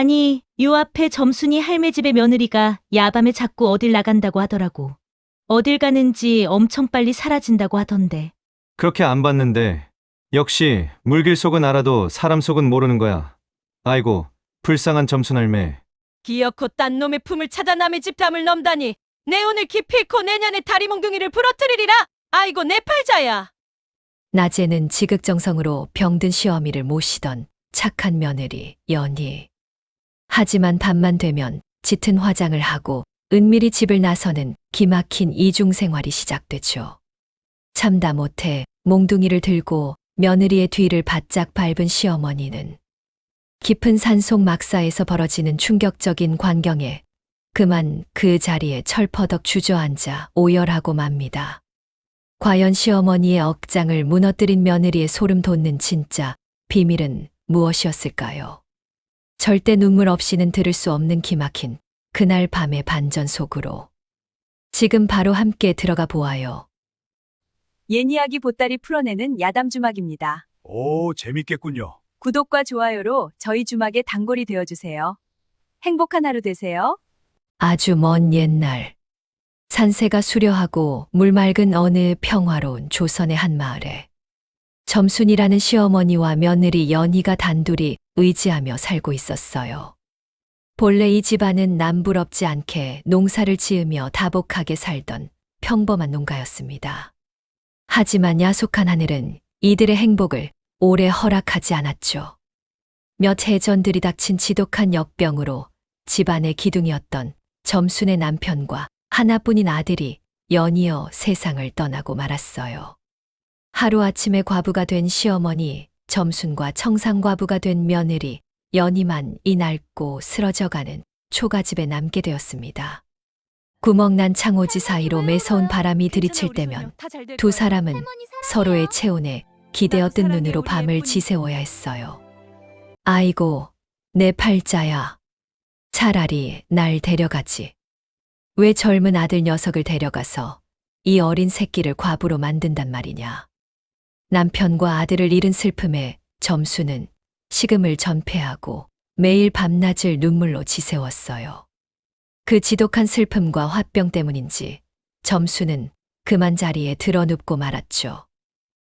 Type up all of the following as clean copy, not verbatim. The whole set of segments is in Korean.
아니, 요 앞에 점순이 할매 집의 며느리가 야밤에 자꾸 어딜 나간다고 하더라고. 어딜 가는지 엄청 빨리 사라진다고 하던데. 그렇게 안 봤는데 역시 물길 속은 알아도 사람 속은 모르는 거야. 아이고, 불쌍한 점순 할매. 기어코 딴 놈의 품을 찾아 남의 집 담을 넘다니. 내 오늘 기필코 내년에 다리 몽둥이를 부러뜨리리라. 아이고 내 팔자야. 낮에는 지극정성으로 병든 시어미를 모시던 착한 며느리 연희. 하지만 밤만 되면 짙은 화장을 하고 은밀히 집을 나서는 기막힌 이중 생활이 시작되죠. 참다 못해 몽둥이를 들고 며느리의 뒤를 바짝 밟은 시어머니는 깊은 산속 막사에서 벌어지는 충격적인 광경에 그만 그 자리에 철퍼덕 주저앉아 오열하고 맙니다. 과연 시어머니의 억장을 무너뜨린 며느리의 소름 돋는 진짜 비밀은 무엇이었을까요? 절대 눈물 없이는 들을 수 없는 기막힌 그날 밤의 반전 속으로 지금 바로 함께 들어가 보아요. 옛 이야기 보따리 풀어내는 야담 주막입니다. 오, 재밌겠군요. 구독과 좋아요로 저희 주막의 단골이 되어주세요. 행복한 하루 되세요. 아주 먼 옛날 산세가 수려하고 물맑은 어느 평화로운 조선의 한 마을에 점순이라는 시어머니와 며느리 연희가 단둘이 의지하며 살고 있었어요. 본래 이 집안은 남부럽지 않게 농사를 지으며 다복하게 살던 평범한 농가였습니다. 하지만 야속한 하늘은 이들의 행복을 오래 허락하지 않았죠. 몇 해 전 들이닥친 지독한 역병으로 집안의 기둥이었던 점순의 남편과 하나뿐인 아들이 연이어 세상을 떠나고 말았어요. 하루아침에 과부가 된 시어머니, 점순과 청산과부가 된 며느리, 연희만 이 낡고 쓰러져가는 초가집에 남게 되었습니다. 구멍난 창호지 사이로 매서운 바람이 들이칠 때면 두 사람은 서로의 체온에 기대어 뜬 눈으로 밤을 지새워야 했어요. 아이고, 내 팔자야. 차라리 날 데려가지. 왜 젊은 아들 녀석을 데려가서 이 어린 새끼를 과부로 만든단 말이냐. 남편과 아들을 잃은 슬픔에 점수는 식음을 전폐하고 매일 밤낮을 눈물로 지새웠어요. 그 지독한 슬픔과 화병 때문인지 점수는 그만 자리에 드러눕고 말았죠.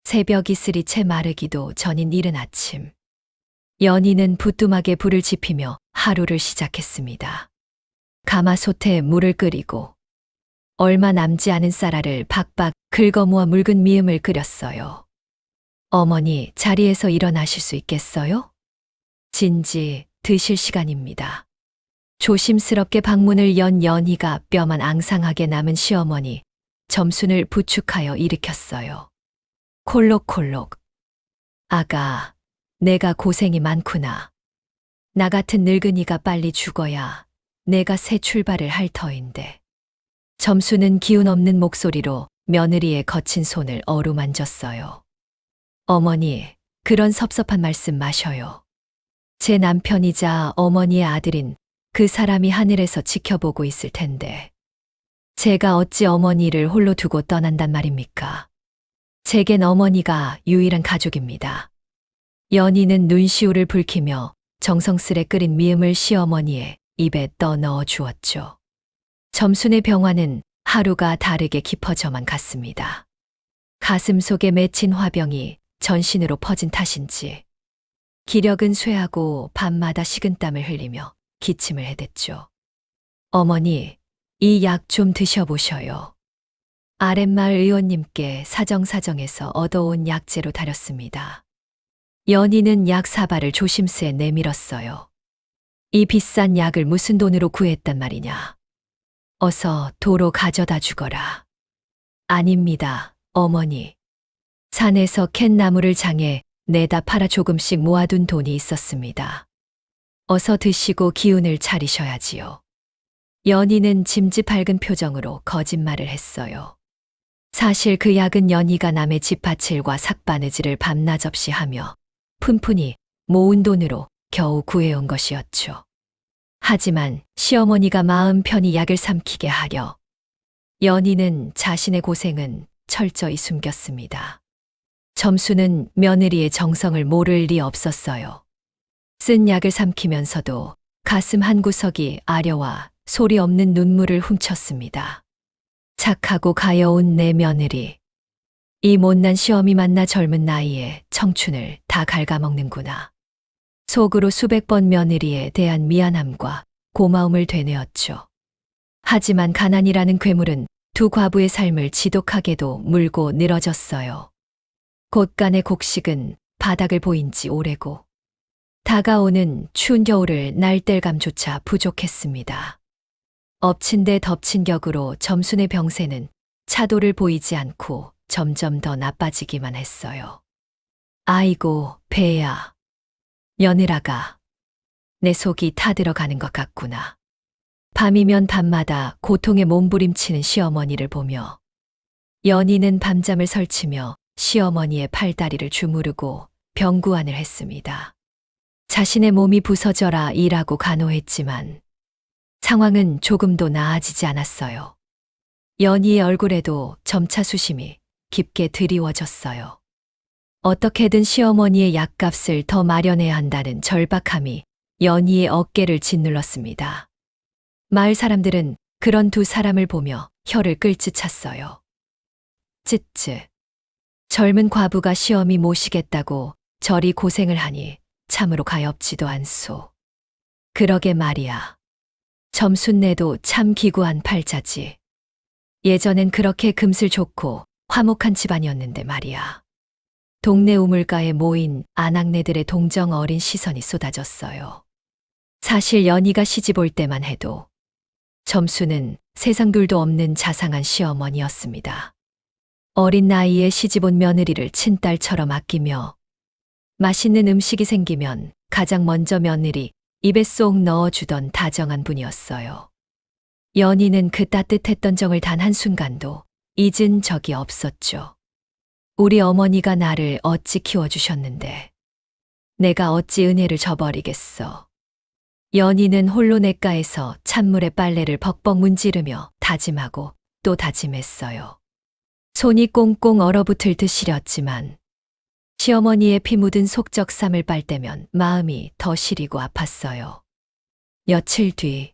새벽 이슬이 채 마르기도 전인 이른 아침. 연희는 부뚜막에 불을 지피며 하루를 시작했습니다. 가마솥에 물을 끓이고 얼마 남지 않은 쌀알을 박박 긁어모아 묽은 미음을 끓였어요. 어머니, 자리에서 일어나실 수 있겠어요? 진지 드실 시간입니다. 조심스럽게 방문을 연 연희가 뼈만 앙상하게 남은 시어머니, 점순을 부축하여 일으켰어요. 콜록콜록. 아가, 내가 고생이 많구나. 나 같은 늙은이가 빨리 죽어야 내가 새 출발을 할 터인데. 점수는 기운 없는 목소리로 며느리의 거친 손을 어루만졌어요. 어머니, 그런 섭섭한 말씀 마셔요. 제 남편이자 어머니의 아들인 그 사람이 하늘에서 지켜보고 있을 텐데. 제가 어찌 어머니를 홀로 두고 떠난단 말입니까? 제겐 어머니가 유일한 가족입니다. 연희는 눈시울을 붉히며 정성스레 끓인 미음을 시어머니의 입에 떠넣어 주었죠. 점순의 병화는 하루가 다르게 깊어져만 갔습니다. 가슴 속에 맺힌 화병이 전신으로 퍼진 탓인지 기력은 쇠하고 밤마다 식은땀을 흘리며 기침을 해댔죠. 어머니, 이 약 좀 드셔보셔요. 아랫마을 의원님께 사정사정해서 얻어온 약재로 다렸습니다. 연희는 약 사발을 조심스레 내밀었어요. 이 비싼 약을 무슨 돈으로 구했단 말이냐. 어서 도로 가져다 주거라. 아닙니다, 어머니. 산에서 캔 나무를 장에 내다 팔아 조금씩 모아둔 돈이 있었습니다. 어서 드시고 기운을 차리셔야지요. 연희는 짐짓 밝은 표정으로 거짓말을 했어요. 사실 그 약은 연희가 남의 집밭일과 삭바느질을 밤낮 없이 하며 푼푼히 모은 돈으로 겨우 구해온 것이었죠. 하지만 시어머니가 마음 편히 약을 삼키게 하려 연희는 자신의 고생은 철저히 숨겼습니다. 점수는 며느리의 정성을 모를 리 없었어요. 쓴 약을 삼키면서도 가슴 한구석이 아려와 소리 없는 눈물을 훔쳤습니다. 착하고 가여운 내 며느리. 이 못난 시어미 만나 젊은 나이에 청춘을 다 갉아먹는구나. 속으로 수백 번 며느리에 대한 미안함과 고마움을 되뇌었죠. 하지만 가난이라는 괴물은 두 과부의 삶을 지독하게도 물고 늘어졌어요. 곳간의 곡식은 바닥을 보인 지 오래고 다가오는 추운 겨울을 날 뗄감조차 부족했습니다. 엎친 데 덮친 격으로 점순의 병세는 차도를 보이지 않고 점점 더 나빠지기만 했어요. 아이고, 배야. 며느라가. 내 속이 타들어가는 것 같구나. 밤이면 밤마다 고통에 몸부림치는 시어머니를 보며 연희는 밤잠을 설치며 시어머니의 팔다리를 주무르고 병구안을 했습니다. 자신의 몸이 부서져라 일하고 간호했지만 상황은 조금도 나아지지 않았어요. 연희의 얼굴에도 점차 수심이 깊게 드리워졌어요. 어떻게든 시어머니의 약값을 더 마련해야 한다는 절박함이 연희의 어깨를 짓눌렀습니다. 마을 사람들은 그런 두 사람을 보며 혀를 끌짓찼어요. 쯧쯧. 젊은 과부가 시어미 모시겠다고 저리 고생을 하니 참으로 가엾지도 않소. 그러게 말이야. 점순네도 참 기구한 팔자지. 예전엔 그렇게 금슬 좋고 화목한 집안이었는데 말이야. 동네 우물가에 모인 아낙네들의 동정 어린 시선이 쏟아졌어요. 사실 연희가 시집 올 때만 해도 점수는 세상 둘도 없는 자상한 시어머니였습니다. 어린 나이에 시집 온 며느리를 친딸처럼 아끼며 맛있는 음식이 생기면 가장 먼저 며느리 입에 쏙 넣어주던 다정한 분이었어요. 연희는 그 따뜻했던 정을 단 한순간도 잊은 적이 없었죠. 우리 어머니가 나를 어찌 키워주셨는데 내가 어찌 은혜를 저버리겠어. 연희는 홀로 냇가에서 찬물에 빨래를 벅벅 문지르며 다짐하고 또 다짐했어요. 손이 꽁꽁 얼어붙을 듯 시렸지만 시어머니의 피 묻은 속적삼을 빨 때면 마음이 더 시리고 아팠어요. 며칠 뒤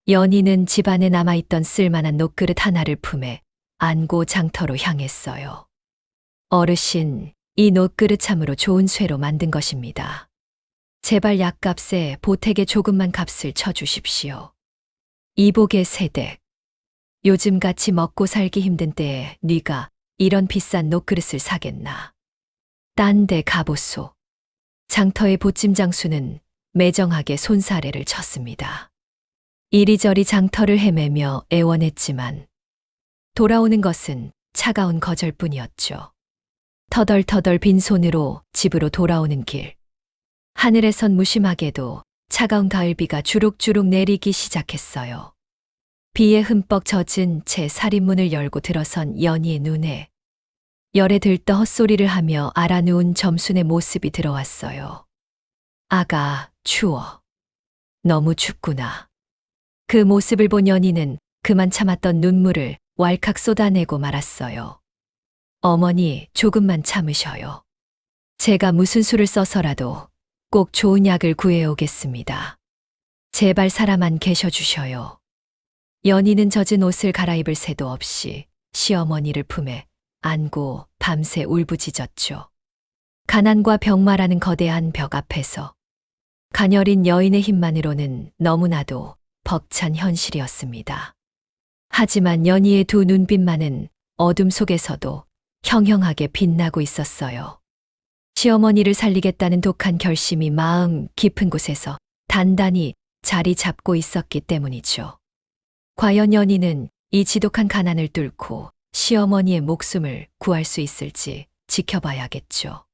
연희는 집안에 남아있던 쓸만한 녹그릇 하나를 품에 안고 장터로 향했어요. 어르신, 이 녹그릇 참으로 좋은 쇠로 만든 것입니다. 제발 약값에 보태게 조금만 값을 쳐주십시오. 이복의 세댁. 요즘같이 먹고 살기 힘든 때에 네가 이런 비싼 녹그릇을 사겠나. 딴 데 가보소. 장터의 보찜 장수는 매정하게 손사래를 쳤습니다. 이리저리 장터를 헤매며 애원했지만 돌아오는 것은 차가운 거절뿐이었죠. 터덜터덜 빈손으로 집으로 돌아오는 길. 하늘에선 무심하게도 차가운 가을비가 주룩주룩 내리기 시작했어요. 비에 흠뻑 젖은 채 살인문을 열고 들어선 연희의 눈에 열에 들떠 헛소리를 하며 알아누운 점순의 모습이 들어왔어요. 아가, 추워. 너무 춥구나. 그 모습을 본 연희는 그만 참았던 눈물을 왈칵 쏟아내고 말았어요. 어머니, 조금만 참으셔요. 제가 무슨 수를 써서라도 꼭 좋은 약을 구해오겠습니다. 제발 살아만 계셔주셔요. 연희는 젖은 옷을 갈아입을 새도 없이 시어머니를 품에 안고 밤새 울부짖었죠. 가난과 병마라는 거대한 벽 앞에서 가녀린 여인의 힘만으로는 너무나도 벅찬 현실이었습니다. 하지만 연희의 두 눈빛만은 어둠 속에서도 형형하게 빛나고 있었어요. 시어머니를 살리겠다는 독한 결심이 마음 깊은 곳에서 단단히 자리 잡고 있었기 때문이죠. 과연 연희는 이 지독한 가난을 뚫고 시어머니의 목숨을 구할 수 있을지 지켜봐야겠죠.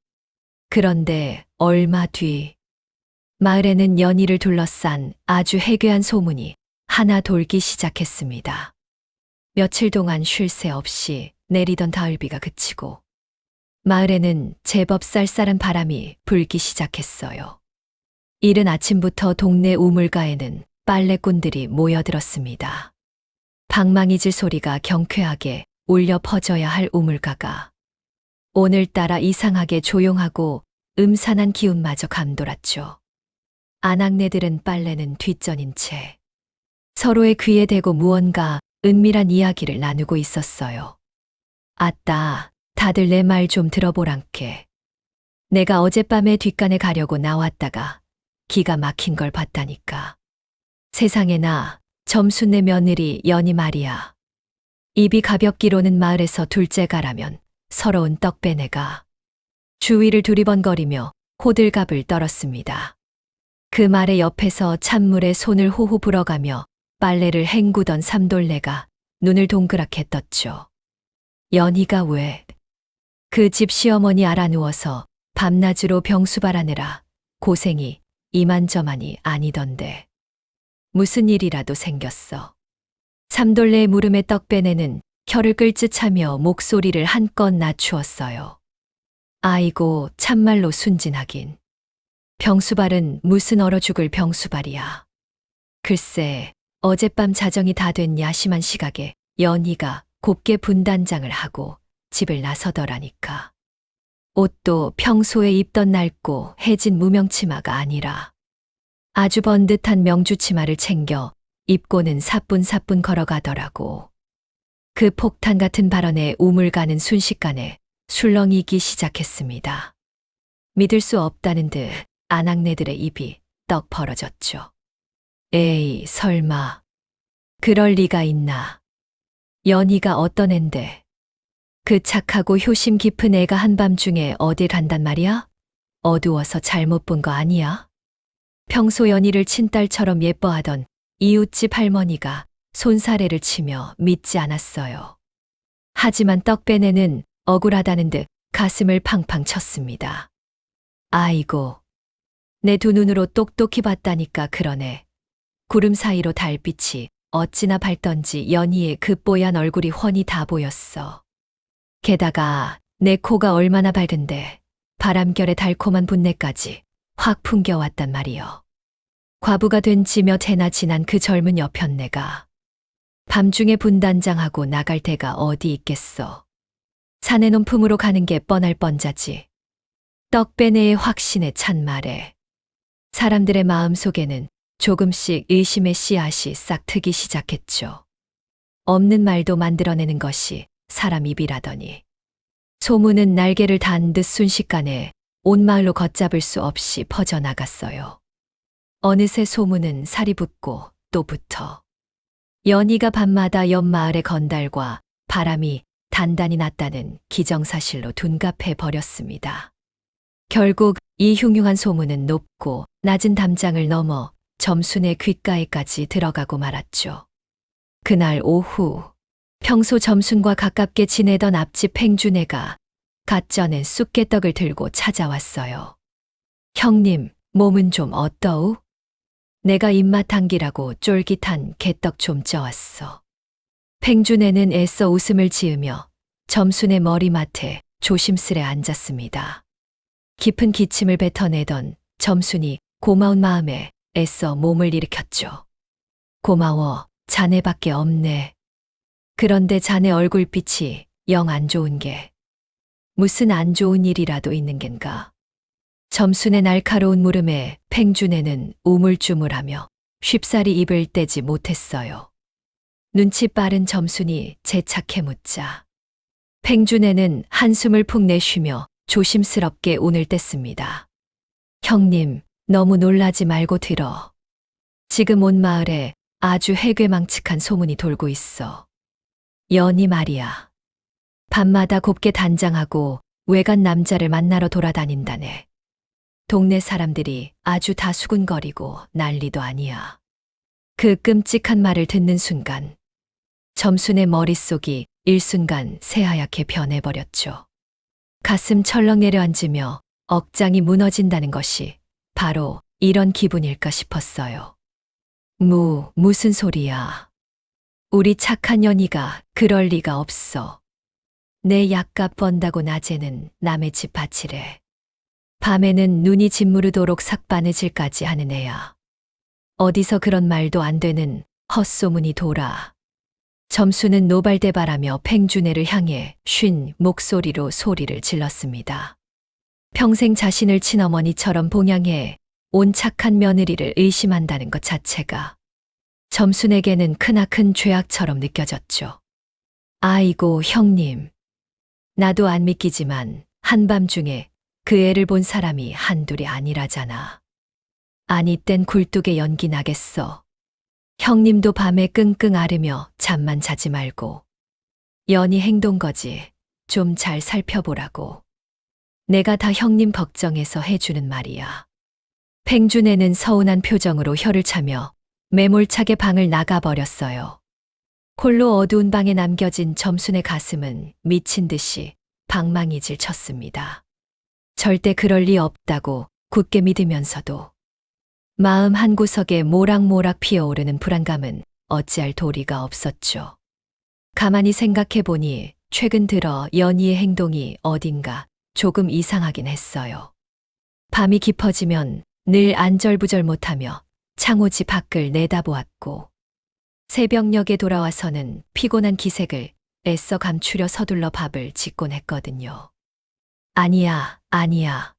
그런데 얼마 뒤 마을에는 연희를 둘러싼 아주 해괴한 소문이 하나 돌기 시작했습니다. 며칠 동안 쉴 새 없이 내리던 가을비가 그치고 마을에는 제법 쌀쌀한 바람이 불기 시작했어요. 이른 아침부터 동네 우물가에는 빨래꾼들이 모여들었습니다. 방망이질 소리가 경쾌하게 울려 퍼져야 할 우물가가 오늘따라 이상하게 조용하고 음산한 기운마저 감돌았죠. 아낙네들은 빨래는 뒷전인 채 서로의 귀에 대고 무언가 은밀한 이야기를 나누고 있었어요. 아따, 다들 내 말 좀 들어보란께. 내가 어젯밤에 뒷간에 가려고 나왔다가 기가 막힌 걸 봤다니까. 세상에나 점순네 며느리 연희 말이야. 입이 가볍기로는 마을에서 둘째 가라면 서러운 떡배네가 주위를 두리번거리며 호들갑을 떨었습니다. 그 말에 옆에서 찬물에 손을 호호 불어가며 빨래를 헹구던 삼돌네가 눈을 동그랗게 떴죠. 연희가 왜? 그 집 시어머니 알아누워서 밤낮으로 병수발하느라 고생이 이만저만이 아니던데. 무슨 일이라도 생겼어. 삼돌네의 물음에 떡배네는 혀를 끌짓하며 목소리를 한껏 낮추었어요. 아이고, 참말로 순진하긴. 병수발은 무슨 얼어 죽을 병수발이야. 글쎄, 어젯밤 자정이 다 된 야심한 시각에 연희가 곱게 분단장을 하고 집을 나서더라니까. 옷도 평소에 입던 낡고 해진 무명치마가 아니라 아주 번듯한 명주치마를 챙겨 입고는 사뿐사뿐 걸어가더라고. 그 폭탄 같은 발언에 우물가는 순식간에 술렁이기 시작했습니다. 믿을 수 없다는 듯 아낙네들의 입이 떡 벌어졌죠. 에이, 설마. 그럴 리가 있나. 연희가 어떤 앤데. 그 착하고 효심 깊은 애가 한밤중에 어딜 간단 말이야? 어두워서 잘못 본 거 아니야? 평소 연희를 친딸처럼 예뻐하던 이웃집 할머니가 손사래를 치며 믿지 않았어요. 하지만 떡배네는 억울하다는 듯 가슴을 팡팡 쳤습니다. 아이고, 내 두 눈으로 똑똑히 봤다니까 그러네. 구름 사이로 달빛이 어찌나 밝던지 연희의 그 뽀얀 얼굴이 훤히 다 보였어. 게다가 내 코가 얼마나 밝은데 바람결에 달콤한 분내까지 확 풍겨왔단 말이여. 과부가 된 지 몇 해나 지난 그 젊은 여편네가 밤중에 분단장하고 나갈 데가 어디 있겠어. 사내 논품으로 가는 게 뻔할 뻔자지. 떡배네의 확신에 찬 말에 사람들의 마음속에는 조금씩 의심의 씨앗이 싹 트기 시작했죠. 없는 말도 만들어내는 것이 사람 입이라더니. 소문은 날개를 단 듯 순식간에 온 마을로 걷잡을 수 없이 퍼져나갔어요. 어느새 소문은 살이 붙고 또 붙어. 연희가 밤마다 옆 마을의 건달과 바람이 단단히 났다는 기정사실로 둔갑해 버렸습니다. 결국 이 흉흉한 소문은 높고 낮은 담장을 넘어 점순의 귓가에까지 들어가고 말았죠. 그날 오후 평소 점순과 가깝게 지내던 앞집 팽주네가 갓 쪄낸 쑥개떡을 들고 찾아왔어요. 형님, 몸은 좀 어떠우? 내가 입맛 당기라고 쫄깃한 개떡 좀 쪄왔어. 팽주네는 애써 웃음을 지으며 점순의 머리맡에 조심스레 앉았습니다. 깊은 기침을 뱉어내던 점순이 고마운 마음에 애써 몸을 일으켰죠. 고마워, 자네밖에 없네. 그런데 자네 얼굴빛이 영 안 좋은 게. 무슨 안 좋은 일이라도 있는 겐가. 점순의 날카로운 물음에 팽주네는 우물쭈물하며 쉽사리 입을 떼지 못했어요. 눈치 빠른 점순이 재차게 묻자 팽주네는 한숨을 푹 내쉬며 조심스럽게 운을 뗐습니다. 형님, 너무 놀라지 말고 들어. 지금 온 마을에 아주 해괴망측한 소문이 돌고 있어. 연희 말이야. 밤마다 곱게 단장하고 외간 남자를 만나러 돌아다닌다네. 동네 사람들이 아주 다 수군거리고 난리도 아니야. 그 끔찍한 말을 듣는 순간 점순의 머릿속이 일순간 새하얗게 변해버렸죠. 가슴 철렁 내려앉으며 억장이 무너진다는 것이 바로 이런 기분일까 싶었어요. 무슨 소리야. 우리 착한 연희가 그럴 리가 없어. 내 약값 번다고 낮에는 남의 집 밭이래. 밤에는 눈이 짓무르도록 삭바느질까지 하는 애야. 어디서 그런 말도 안 되는 헛소문이 돌아. 점수는 노발대발하며 팽주네를 향해 쉰 목소리로 소리를 질렀습니다. 평생 자신을 친어머니처럼 봉양해 온 착한 며느리를 의심한다는 것 자체가 점순에게는 크나큰 죄악처럼 느껴졌죠. 아이고, 형님. 나도 안 믿기지만 한밤중에 그 애를 본 사람이 한둘이 아니라잖아. 아니 땐 굴뚝에 연기 나겠어. 형님도 밤에 끙끙 앓으며 잠만 자지 말고. 연희 행동 거지. 좀 잘 살펴보라고. 내가 다 형님 걱정해서 해주는 말이야. 팽준애는 서운한 표정으로 혀를 차며 매몰차게 방을 나가버렸어요. 홀로 어두운 방에 남겨진 점순의 가슴은 미친 듯이 방망이질 쳤습니다. 절대 그럴 리 없다고 굳게 믿으면서도 마음 한구석에 모락모락 피어오르는 불안감은 어찌할 도리가 없었죠. 가만히 생각해보니 최근 들어 연희의 행동이 어딘가 조금 이상하긴 했어요. 밤이 깊어지면 늘 안절부절 못하며 창호지 밖을 내다보았고 새벽녘에 돌아와서는 피곤한 기색을 애써 감추려 서둘러 밥을 짓곤 했거든요. 아니야, 아니야.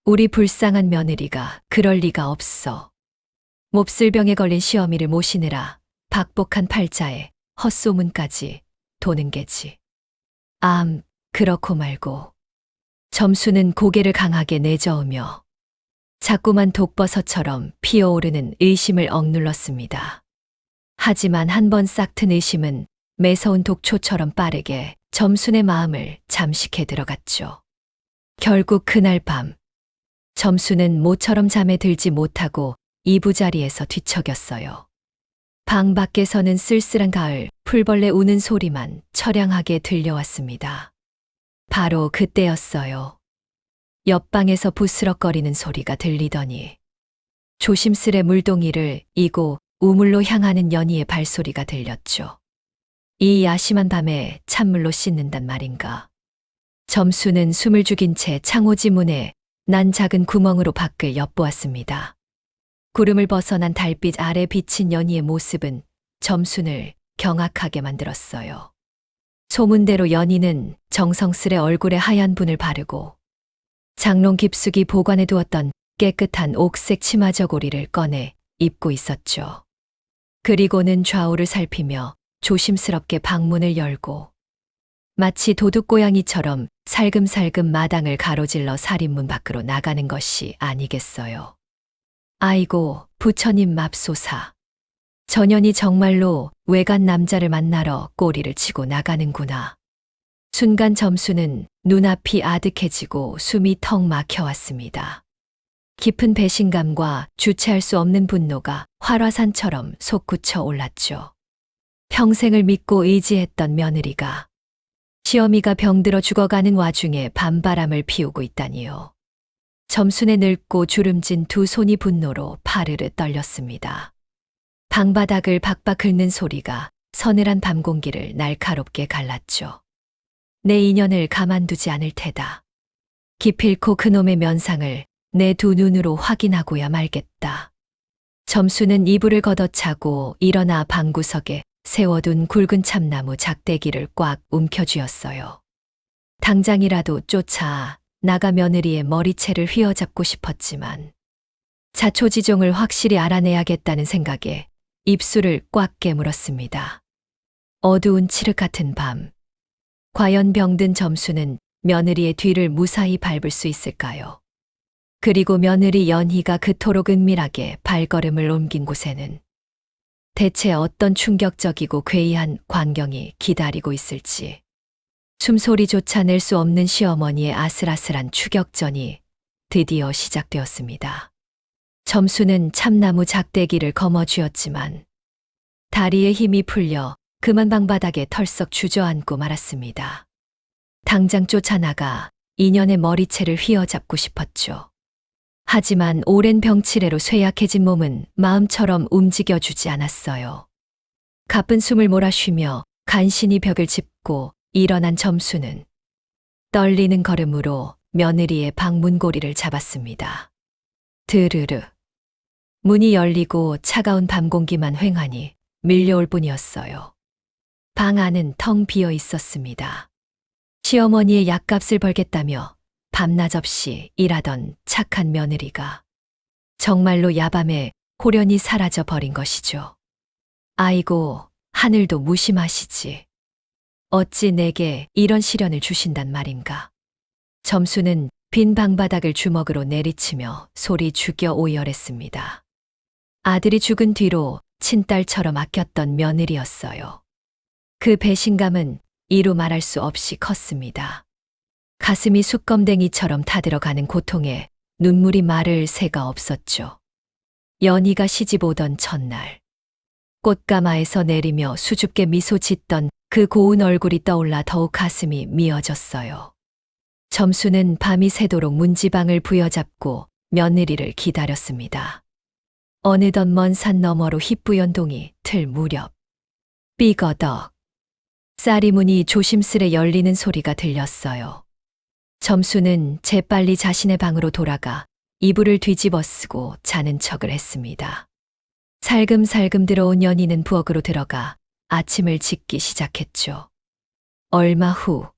우리 불쌍한 며느리가 그럴 리가 없어. 몹쓸병에 걸린 시어미를 모시느라 박복한 팔자에 헛소문까지 도는 게지. 그렇고 말고. 점수는 고개를 강하게 내저으며 자꾸만 독버섯처럼 피어오르는 의심을 억눌렀습니다. 하지만 한 번 싹 튼 의심은 매서운 독초처럼 빠르게 점순의 마음을 잠식해 들어갔죠. 결국 그날 밤, 점수는 모처럼 잠에 들지 못하고 이부자리에서 뒤척였어요. 방 밖에서는 쓸쓸한 가을 풀벌레 우는 소리만 처량하게 들려왔습니다. 바로 그때였어요. 옆방에서 부스럭거리는 소리가 들리더니 조심스레 물동이를 이고 우물로 향하는 연희의 발소리가 들렸죠. 이 야심한 밤에 찬물로 씻는단 말인가. 점수는 숨을 죽인 채 창호지 문에 난 작은 구멍으로 밖을 엿보았습니다. 구름을 벗어난 달빛 아래 비친 연희의 모습은 점순을 경악하게 만들었어요. 소문대로 연희는 정성스레 얼굴에 하얀 분을 바르고 장롱 깊숙이 보관해 두었던 깨끗한 옥색 치마 저고리를 꺼내 입고 있었죠. 그리고는 좌우를 살피며 조심스럽게 방문을 열고 마치 도둑고양이처럼 살금살금 마당을 가로질러 살인문 밖으로 나가는 것이 아니겠어요. 아이고, 부처님 맙소사. 전현이 정말로 외간 남자를 만나러 꼬리를 치고 나가는구나. 순간 점수는 눈앞이 아득해지고 숨이 턱 막혀왔습니다. 깊은 배신감과 주체할 수 없는 분노가 활화산처럼 솟구쳐 올랐죠. 평생을 믿고 의지했던 며느리가 시어미가 병들어 죽어가는 와중에 밤바람을 피우고 있다니요. 점순의 늙고 주름진 두 손이 분노로 파르르 떨렸습니다. 방바닥을 박박 긁는 소리가 서늘한 밤 공기를 날카롭게 갈랐죠. 내 인연을 가만두지 않을 테다. 기필코 그놈의 면상을 내 두 눈으로 확인하고야 말겠다. 점수는 이불을 걷어차고 일어나 방구석에 세워둔 굵은 참나무 작대기를 꽉 움켜쥐었어요. 당장이라도 쫓아 나가 며느리의 머리채를 휘어잡고 싶었지만 자초지종을 확실히 알아내야겠다는 생각에 입술을 꽉 깨물었습니다. 어두운 칠흑 같은 밤, 과연 병든 점수는 며느리의 뒤를 무사히 밟을 수 있을까요? 그리고 며느리 연희가 그토록 은밀하게 발걸음을 옮긴 곳에는 대체 어떤 충격적이고 괴이한 광경이 기다리고 있을지. 숨소리조차 낼 수 없는 시어머니의 아슬아슬한 추격전이 드디어 시작되었습니다. 점수는 참나무 작대기를 거머쥐었지만 다리에 힘이 풀려 그만 방바닥에 털썩 주저앉고 말았습니다. 당장 쫓아나가 인연의 머리채를 휘어잡고 싶었죠. 하지만 오랜 병치레로 쇠약해진 몸은 마음처럼 움직여주지 않았어요. 가쁜 숨을 몰아쉬며 간신히 벽을 짚고 일어난 점수는 떨리는 걸음으로 며느리의 방문고리를 잡았습니다. 드르르. 문이 열리고 차가운 밤 공기만 휑하니 밀려올 뿐이었어요. 방 안은 텅 비어 있었습니다. 시어머니의 약값을 벌겠다며 밤낮 없이 일하던 착한 며느리가 정말로 야밤에 호련히 사라져 버린 것이죠. 아이고, 하늘도 무심하시지. 어찌 내게 이런 시련을 주신단 말인가. 점수는 빈 방바닥을 주먹으로 내리치며 소리 죽여 오열했습니다. 아들이 죽은 뒤로 친딸처럼 아꼈던 며느리였어요. 그 배신감은 이루 말할 수 없이 컸습니다. 가슴이 숯검댕이처럼 타들어가는 고통에 눈물이 마를 새가 없었죠. 연희가 시집 오던 첫날, 꽃가마에서 내리며 수줍게 미소 짓던 그 고운 얼굴이 떠올라 더욱 가슴이 미어졌어요. 점수는 밤이 새도록 문지방을 부여잡고 며느리를 기다렸습니다. 어느덧 먼 산 너머로 희뿌연 동이 틀 무렵, 삐거덕 쌀이 문이 조심스레 열리는 소리가 들렸어요. 점수는 재빨리 자신의 방으로 돌아가 이불을 뒤집어 쓰고 자는 척을 했습니다. 살금살금 들어온 연희는 부엌으로 들어가 아침을 짓기 시작했죠. 얼마 후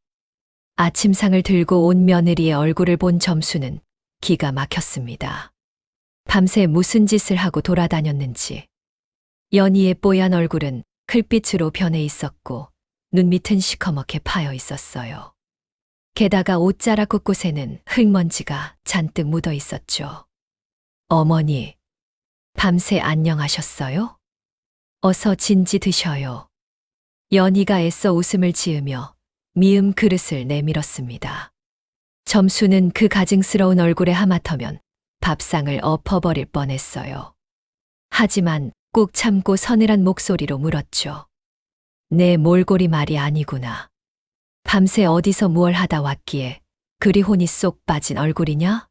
아침상을 들고 온 며느리의 얼굴을 본 점수는 기가 막혔습니다. 밤새 무슨 짓을 하고 돌아다녔는지. 연희의 뽀얀 얼굴은 클빛으로 변해 있었고 눈밑은 시커멓게 파여 있었어요. 게다가 옷자락 곳곳에는 흙먼지가 잔뜩 묻어 있었죠. 어머니, 밤새 안녕하셨어요? 어서 진지 드셔요. 연희가 애써 웃음을 지으며 미음 그릇을 내밀었습니다. 점수는 그 가증스러운 얼굴에 하마터면 밥상을 엎어버릴 뻔했어요. 하지만 꾹 참고 서늘한 목소리로 물었죠. 내 몰골이 말이 아니구나. 밤새 어디서 무얼 하다 왔기에 그리 혼이 쏙 빠진 얼굴이냐?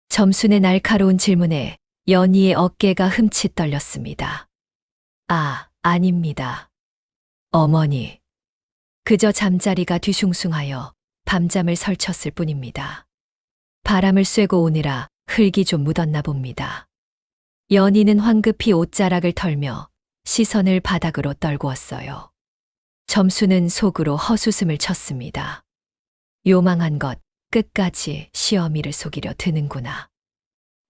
점순의 날카로운 질문에 연희의 어깨가 흠칫 떨렸습니다. 아, 아닙니다. 어머니. 그저 잠자리가 뒤숭숭하여 밤잠을 설쳤을 뿐입니다. 바람을 쐬고 오느라 흙이 좀 묻었나 봅니다. 연희는 황급히 옷자락을 털며 시선을 바닥으로 떨구었어요. 점수는 속으로 헛웃음을 쳤습니다. 요망한 것 끝까지 시어미를 속이려 드는구나.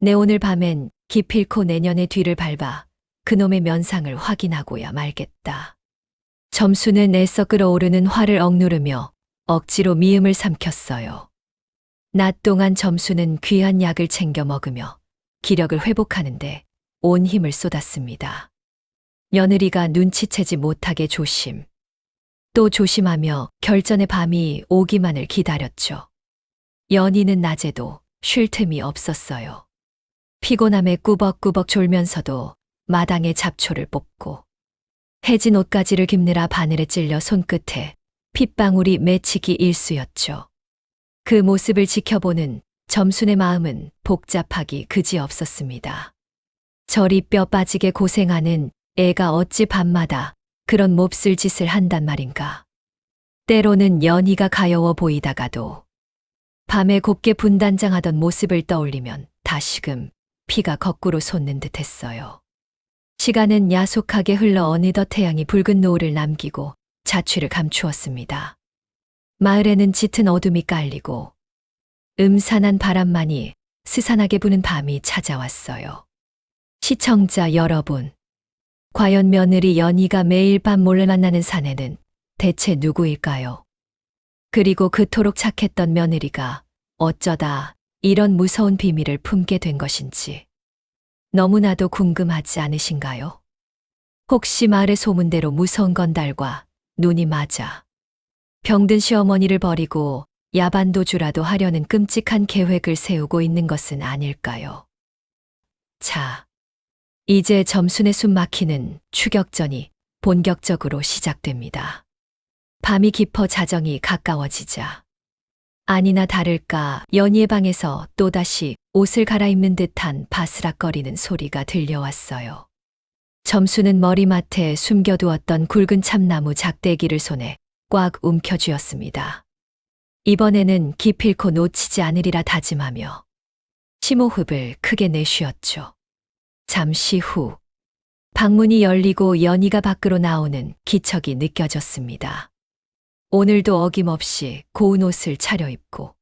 내 오늘 밤엔 기필코 내년의 뒤를 밟아 그놈의 면상을 확인하고야 말겠다. 점수는 애써 끓어오르는 화를 억누르며 억지로 미음을 삼켰어요. 낮 동안 점수는 귀한 약을 챙겨 먹으며 기력을 회복하는데 온 힘을 쏟았습니다. 며느리가 눈치채지 못하게 조심. 또 조심하며 결전의 밤이 오기만을 기다렸죠. 연희는 낮에도 쉴 틈이 없었어요. 피곤함에 꾸벅꾸벅 졸면서도 마당에 잡초를 뽑고 해진 옷가지를 깁느라 바늘에 찔려 손끝에 핏방울이 맺히기 일쑤였죠. 그 모습을 지켜보는 점순의 마음은 복잡하기 그지없었습니다. 저리 뼈 빠지게 고생하는 애가 어찌 밤마다 그런 몹쓸 짓을 한단 말인가. 때로는 연희가 가여워 보이다가도 밤에 곱게 분단장하던 모습을 떠올리면 다시금 피가 거꾸로 솟는 듯했어요. 시간은 야속하게 흘러 어느덧 태양이 붉은 노을을 남기고 자취를 감추었습니다. 마을에는 짙은 어둠이 깔리고 음산한 바람만이 스산하게 부는 밤이 찾아왔어요. 시청자 여러분, 과연 며느리 연희가 매일 밤 몰래 만나는 사내는 대체 누구일까요? 그리고 그토록 착했던 며느리가 어쩌다 이런 무서운 비밀을 품게 된 것인지 너무나도 궁금하지 않으신가요? 혹시 마을의 소문대로 무서운 건달과 눈이 맞아 병든 시어머니를 버리고 야반도주라도 하려는 끔찍한 계획을 세우고 있는 것은 아닐까요? 자, 이제 점순의 숨 막히는 추격전이 본격적으로 시작됩니다. 밤이 깊어 자정이 가까워지자 아니나 다를까 연희의 방에서 또다시 옷을 갈아입는 듯한 바스락거리는 소리가 들려왔어요. 점수는 머리맡에 숨겨두었던 굵은 참나무 작대기를 손에 꽉 움켜쥐었습니다. 이번에는 기필코 놓치지 않으리라 다짐하며 심호흡을 크게 내쉬었죠. 잠시 후 방문이 열리고 연희가 밖으로 나오는 기척이 느껴졌습니다. 오늘도 어김없이 고운 옷을 차려입고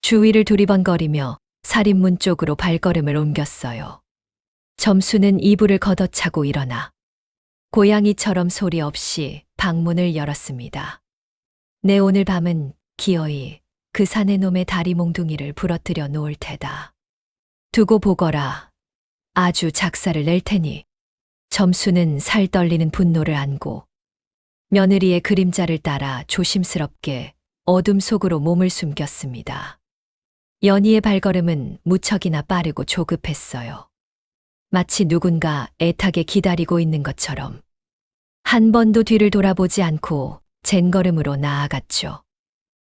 주위를 두리번거리며 살인문 쪽으로 발걸음을 옮겼어요. 점수는 이불을 걷어차고 일어나 고양이처럼 소리 없이 방문을 열었습니다. 내 오늘 밤은 기어이 그 사내 놈의 다리 몽둥이를 부러뜨려 놓을 테다. 두고 보거라. 아주 작사를 낼 테니. 점수는 살 떨리는 분노를 안고 며느리의 그림자를 따라 조심스럽게 어둠 속으로 몸을 숨겼습니다. 연희의 발걸음은 무척이나 빠르고 조급했어요. 마치 누군가 애타게 기다리고 있는 것처럼. 한 번도 뒤를 돌아보지 않고 젠걸음으로 나아갔죠.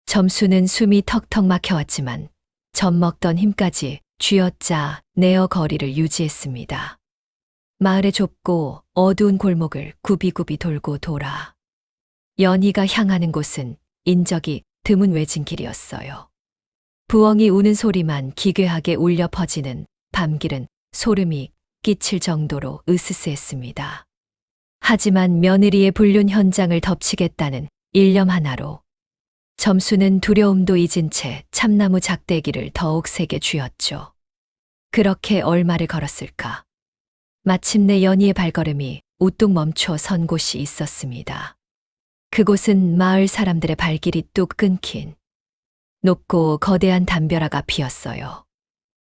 점수는 숨이 턱턱 막혀왔지만 젖먹던 힘까지 쥐어짜 내어 거리를 유지했습니다. 마을의 좁고 어두운 골목을 굽이굽이 돌고 돌아. 연희가 향하는 곳은 인적이 드문 외진 길이었어요. 부엉이 우는 소리만 기괴하게 울려 퍼지는 밤길은 소름이 끼칠 정도로 으스스했습니다. 하지만 며느리의 불륜 현장을 덮치겠다는 일념 하나로 점수는 두려움도 잊은 채 참나무 작대기를 더욱 세게 쥐었죠. 그렇게 얼마를 걸었을까? 마침내 연희의 발걸음이 우뚝 멈춰 선 곳이 있었습니다. 그곳은 마을 사람들의 발길이 뚝 끊긴 높고 거대한 담벼락 앞이었어요.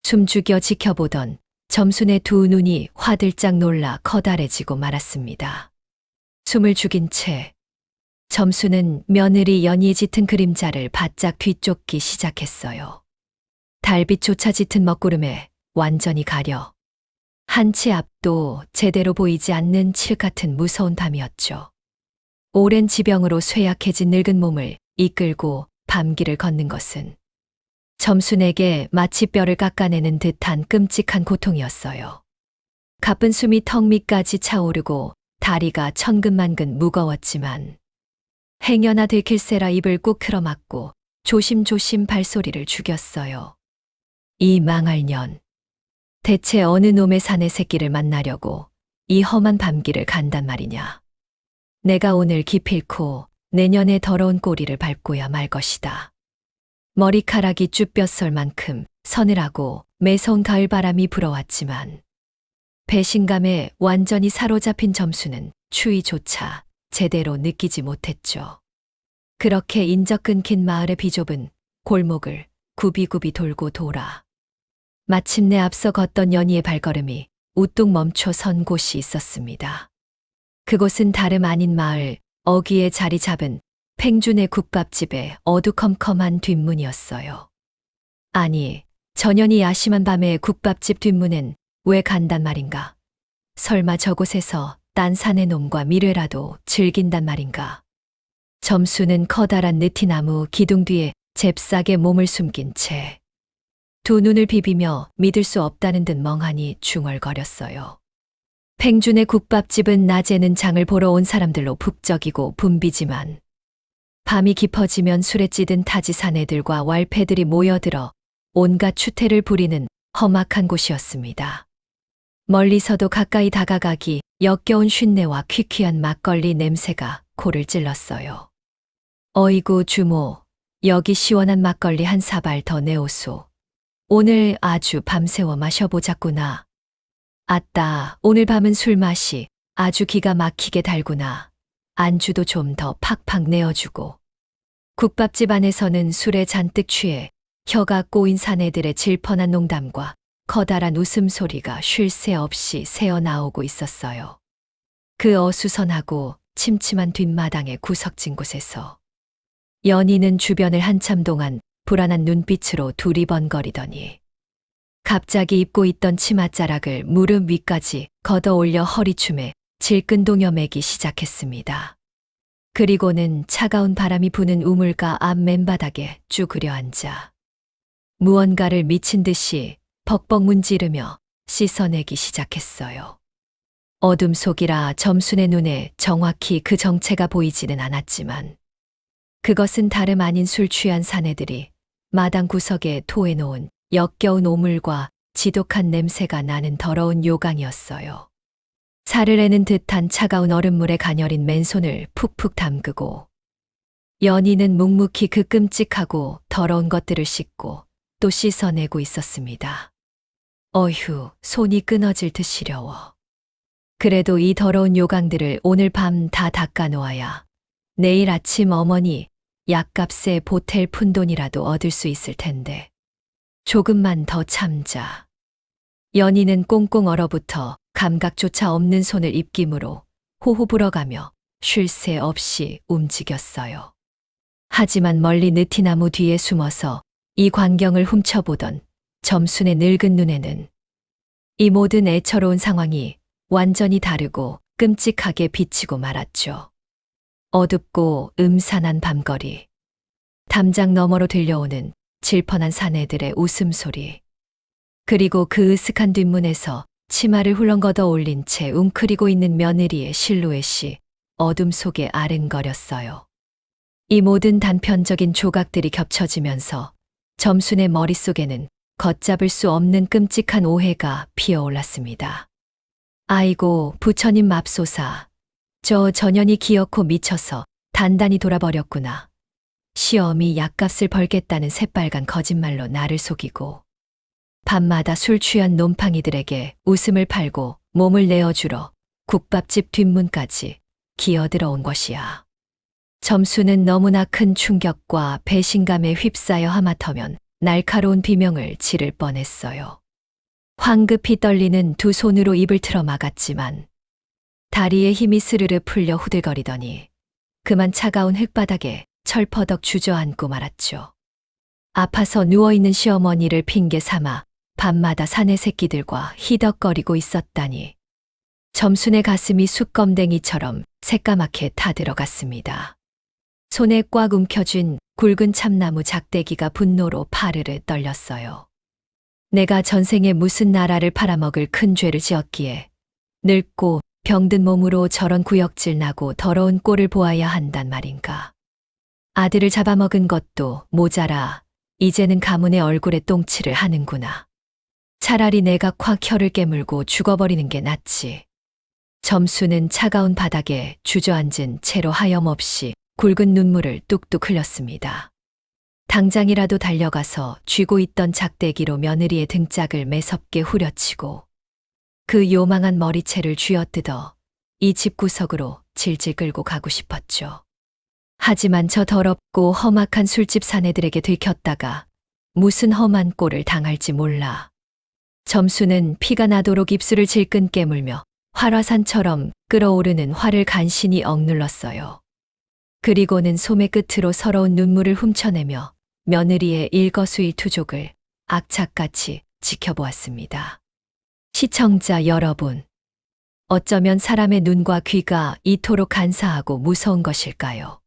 숨죽여 지켜보던 점순의 두 눈이 화들짝 놀라 커다래지고 말았습니다. 숨을 죽인 채 점수는 며느리 연희의 짙은 그림자를 바짝 뒤쫓기 시작했어요. 달빛조차 짙은 먹구름에 완전히 가려 한 치 앞도 제대로 보이지 않는 칠 같은 무서운 밤이었죠. 오랜 지병으로 쇠약해진 늙은 몸을 이끌고 밤길을 걷는 것은 점순에게 마치 뼈를 깎아내는 듯한 끔찍한 고통이었어요. 가쁜 숨이 턱 밑까지 차오르고 다리가 천근만근 무거웠지만 행여나 들킬세라 입을 꾹 틀어막고 조심조심 발소리를 죽였어요. 이 망할 년. 대체 어느 놈의 사내 새끼를 만나려고 이 험한 밤길을 간단 말이냐. 내가 오늘 기필코 내년에 더러운 꼬리를 밟고야 말 것이다. 머리카락이 쭈뼛설 만큼 서늘하고 매서운 가을바람이 불어왔지만 배신감에 완전히 사로잡힌 점수는 추위조차 제대로 느끼지 못했죠. 그렇게 인적 끊긴 마을의 비좁은 골목을 굽이굽이 돌고 돌아 마침내 앞서 걷던 연희의 발걸음이 우뚝 멈춰 선 곳이 있었습니다. 그곳은 다름 아닌 마을 어귀에 자리 잡은 팽준의 국밥집의 어두컴컴한 뒷문이었어요. 아니, 전현이 야심한 밤에 국밥집 뒷문엔 왜 간단 말인가? 설마 저곳에서 딴 사내 놈과 미래라도 즐긴단 말인가? 점수는 커다란 느티나무 기둥 뒤에 잽싸게 몸을 숨긴 채 두 눈을 비비며 믿을 수 없다는 듯 멍하니 중얼거렸어요. 팽준의 국밥집은 낮에는 장을 보러 온 사람들로 북적이고 붐비지만 밤이 깊어지면 술에 찌든 타지 사내들과 왈패들이 모여들어 온갖 추태를 부리는 험악한 곳이었습니다. 멀리서도 가까이 다가가기 역겨운 쉰내와 퀴퀴한 막걸리 냄새가 코를 찔렀어요. 어이구 주모, 여기 시원한 막걸리 한 사발 더 내오소. 오늘 아주 밤새워 마셔보자꾸나. 아따, 오늘 밤은 술맛이 아주 기가 막히게 달구나. 안주도 좀 더 팍팍 내어주고. 국밥집 안에서는 술에 잔뜩 취해 혀가 꼬인 사내들의 질펀한 농담과 커다란 웃음소리가 쉴 새 없이 새어나오고 있었어요. 그 어수선하고 침침한 뒷마당의 구석진 곳에서 연희는 주변을 한참 동안 불안한 눈빛으로 두리번거리더니 갑자기 입고 있던 치맛자락을 무릎 위까지 걷어 올려 허리춤에 질끈동여 매기 시작했습니다. 그리고는 차가운 바람이 부는 우물가 앞 맨바닥에 쭈그려 앉아 무언가를 미친 듯이 벅벅 문지르며 씻어내기 시작했어요. 어둠 속이라 점순의 눈에 정확히 그 정체가 보이지는 않았지만 그것은 다름 아닌 술 취한 사내들이 마당 구석에 토해놓은 역겨운 오물과 지독한 냄새가 나는 더러운 요강이었어요. 살을 애는 듯한 차가운 얼음물에 가녀린 맨손을 푹푹 담그고 연희는 묵묵히 그 끔찍하고 더러운 것들을 씻고 또 씻어내고 있었습니다. 어휴, 손이 끊어질 듯 시려워. 그래도 이 더러운 요강들을 오늘 밤 다 닦아 놓아야 내일 아침 어머니 약값에 보탤 푼돈이라도 얻을 수 있을 텐데. 조금만 더 참자. 연희는 꽁꽁 얼어붙어 감각조차 없는 손을 입김으로 호호 불어가며 쉴 새 없이 움직였어요. 하지만 멀리 느티나무 뒤에 숨어서 이 광경을 훔쳐보던 점순의 늙은 눈에는 이 모든 애처로운 상황이 완전히 다르고 끔찍하게 비치고 말았죠. 어둡고 음산한 밤거리, 담장 너머로 들려오는 질펀한 사내들의 웃음소리, 그리고 그 으슥한 뒷문에서 치마를 훌렁걷어 올린 채 웅크리고 있는 며느리의 실루엣이 어둠 속에 아른거렸어요. 이 모든 단편적인 조각들이 겹쳐지면서 점순의 머릿속에는 걷잡을 수 없는 끔찍한 오해가 피어올랐습니다. 아이고, 부처님 맙소사. 저 전현이 기어코 미쳐서 단단히 돌아버렸구나. 시엄이 약값을 벌겠다는 새빨간 거짓말로 나를 속이고 밤마다 술 취한 놈팡이들에게 웃음을 팔고 몸을 내어주러 국밥집 뒷문까지 기어들어온 것이야. 점수는 너무나 큰 충격과 배신감에 휩싸여 하마터면 날카로운 비명을 지를 뻔했어요. 황급히 떨리는 두 손으로 입을 틀어 막았지만 다리에 힘이 스르르 풀려 후들거리더니 그만 차가운 흙바닥에 철퍼덕 주저앉고 말았죠. 아파서 누워있는 시어머니를 핑계 삼아 밤마다 사내 새끼들과 희덕거리고 있었다니. 점순의 가슴이 숯검댕이처럼 새까맣게 타들어갔습니다. 손에 꽉 움켜쥔 굵은 참나무 작대기가 분노로 파르르 떨렸어요. 내가 전생에 무슨 나라를 팔아먹을 큰 죄를 지었기에 늙고 병든 몸으로 저런 구역질 나고 더러운 꼴을 보아야 한단 말인가. 아들을 잡아먹은 것도 모자라 이제는 가문의 얼굴에 똥칠을 하는구나. 차라리 내가 콱 혀를 깨물고 죽어버리는 게 낫지. 점수는 차가운 바닥에 주저앉은 채로 하염없이 굵은 눈물을 뚝뚝 흘렸습니다. 당장이라도 달려가서 쥐고 있던 작대기로 며느리의 등짝을 매섭게 후려치고 그 요망한 머리채를 쥐어뜯어 이 집구석으로 질질 끌고 가고 싶었죠. 하지만 저 더럽고 험악한 술집 사내들에게 들켰다가 무슨 험한 꼴을 당할지 몰라. 점수는 피가 나도록 입술을 질끈 깨물며 활화산처럼 끓어오르는 화를 간신히 억눌렀어요. 그리고는 소매 끝으로 서러운 눈물을 훔쳐내며 며느리의 일거수일투족을 악착같이 지켜보았습니다. 시청자 여러분, 어쩌면 사람의 눈과 귀가 이토록 간사하고 무서운 것일까요?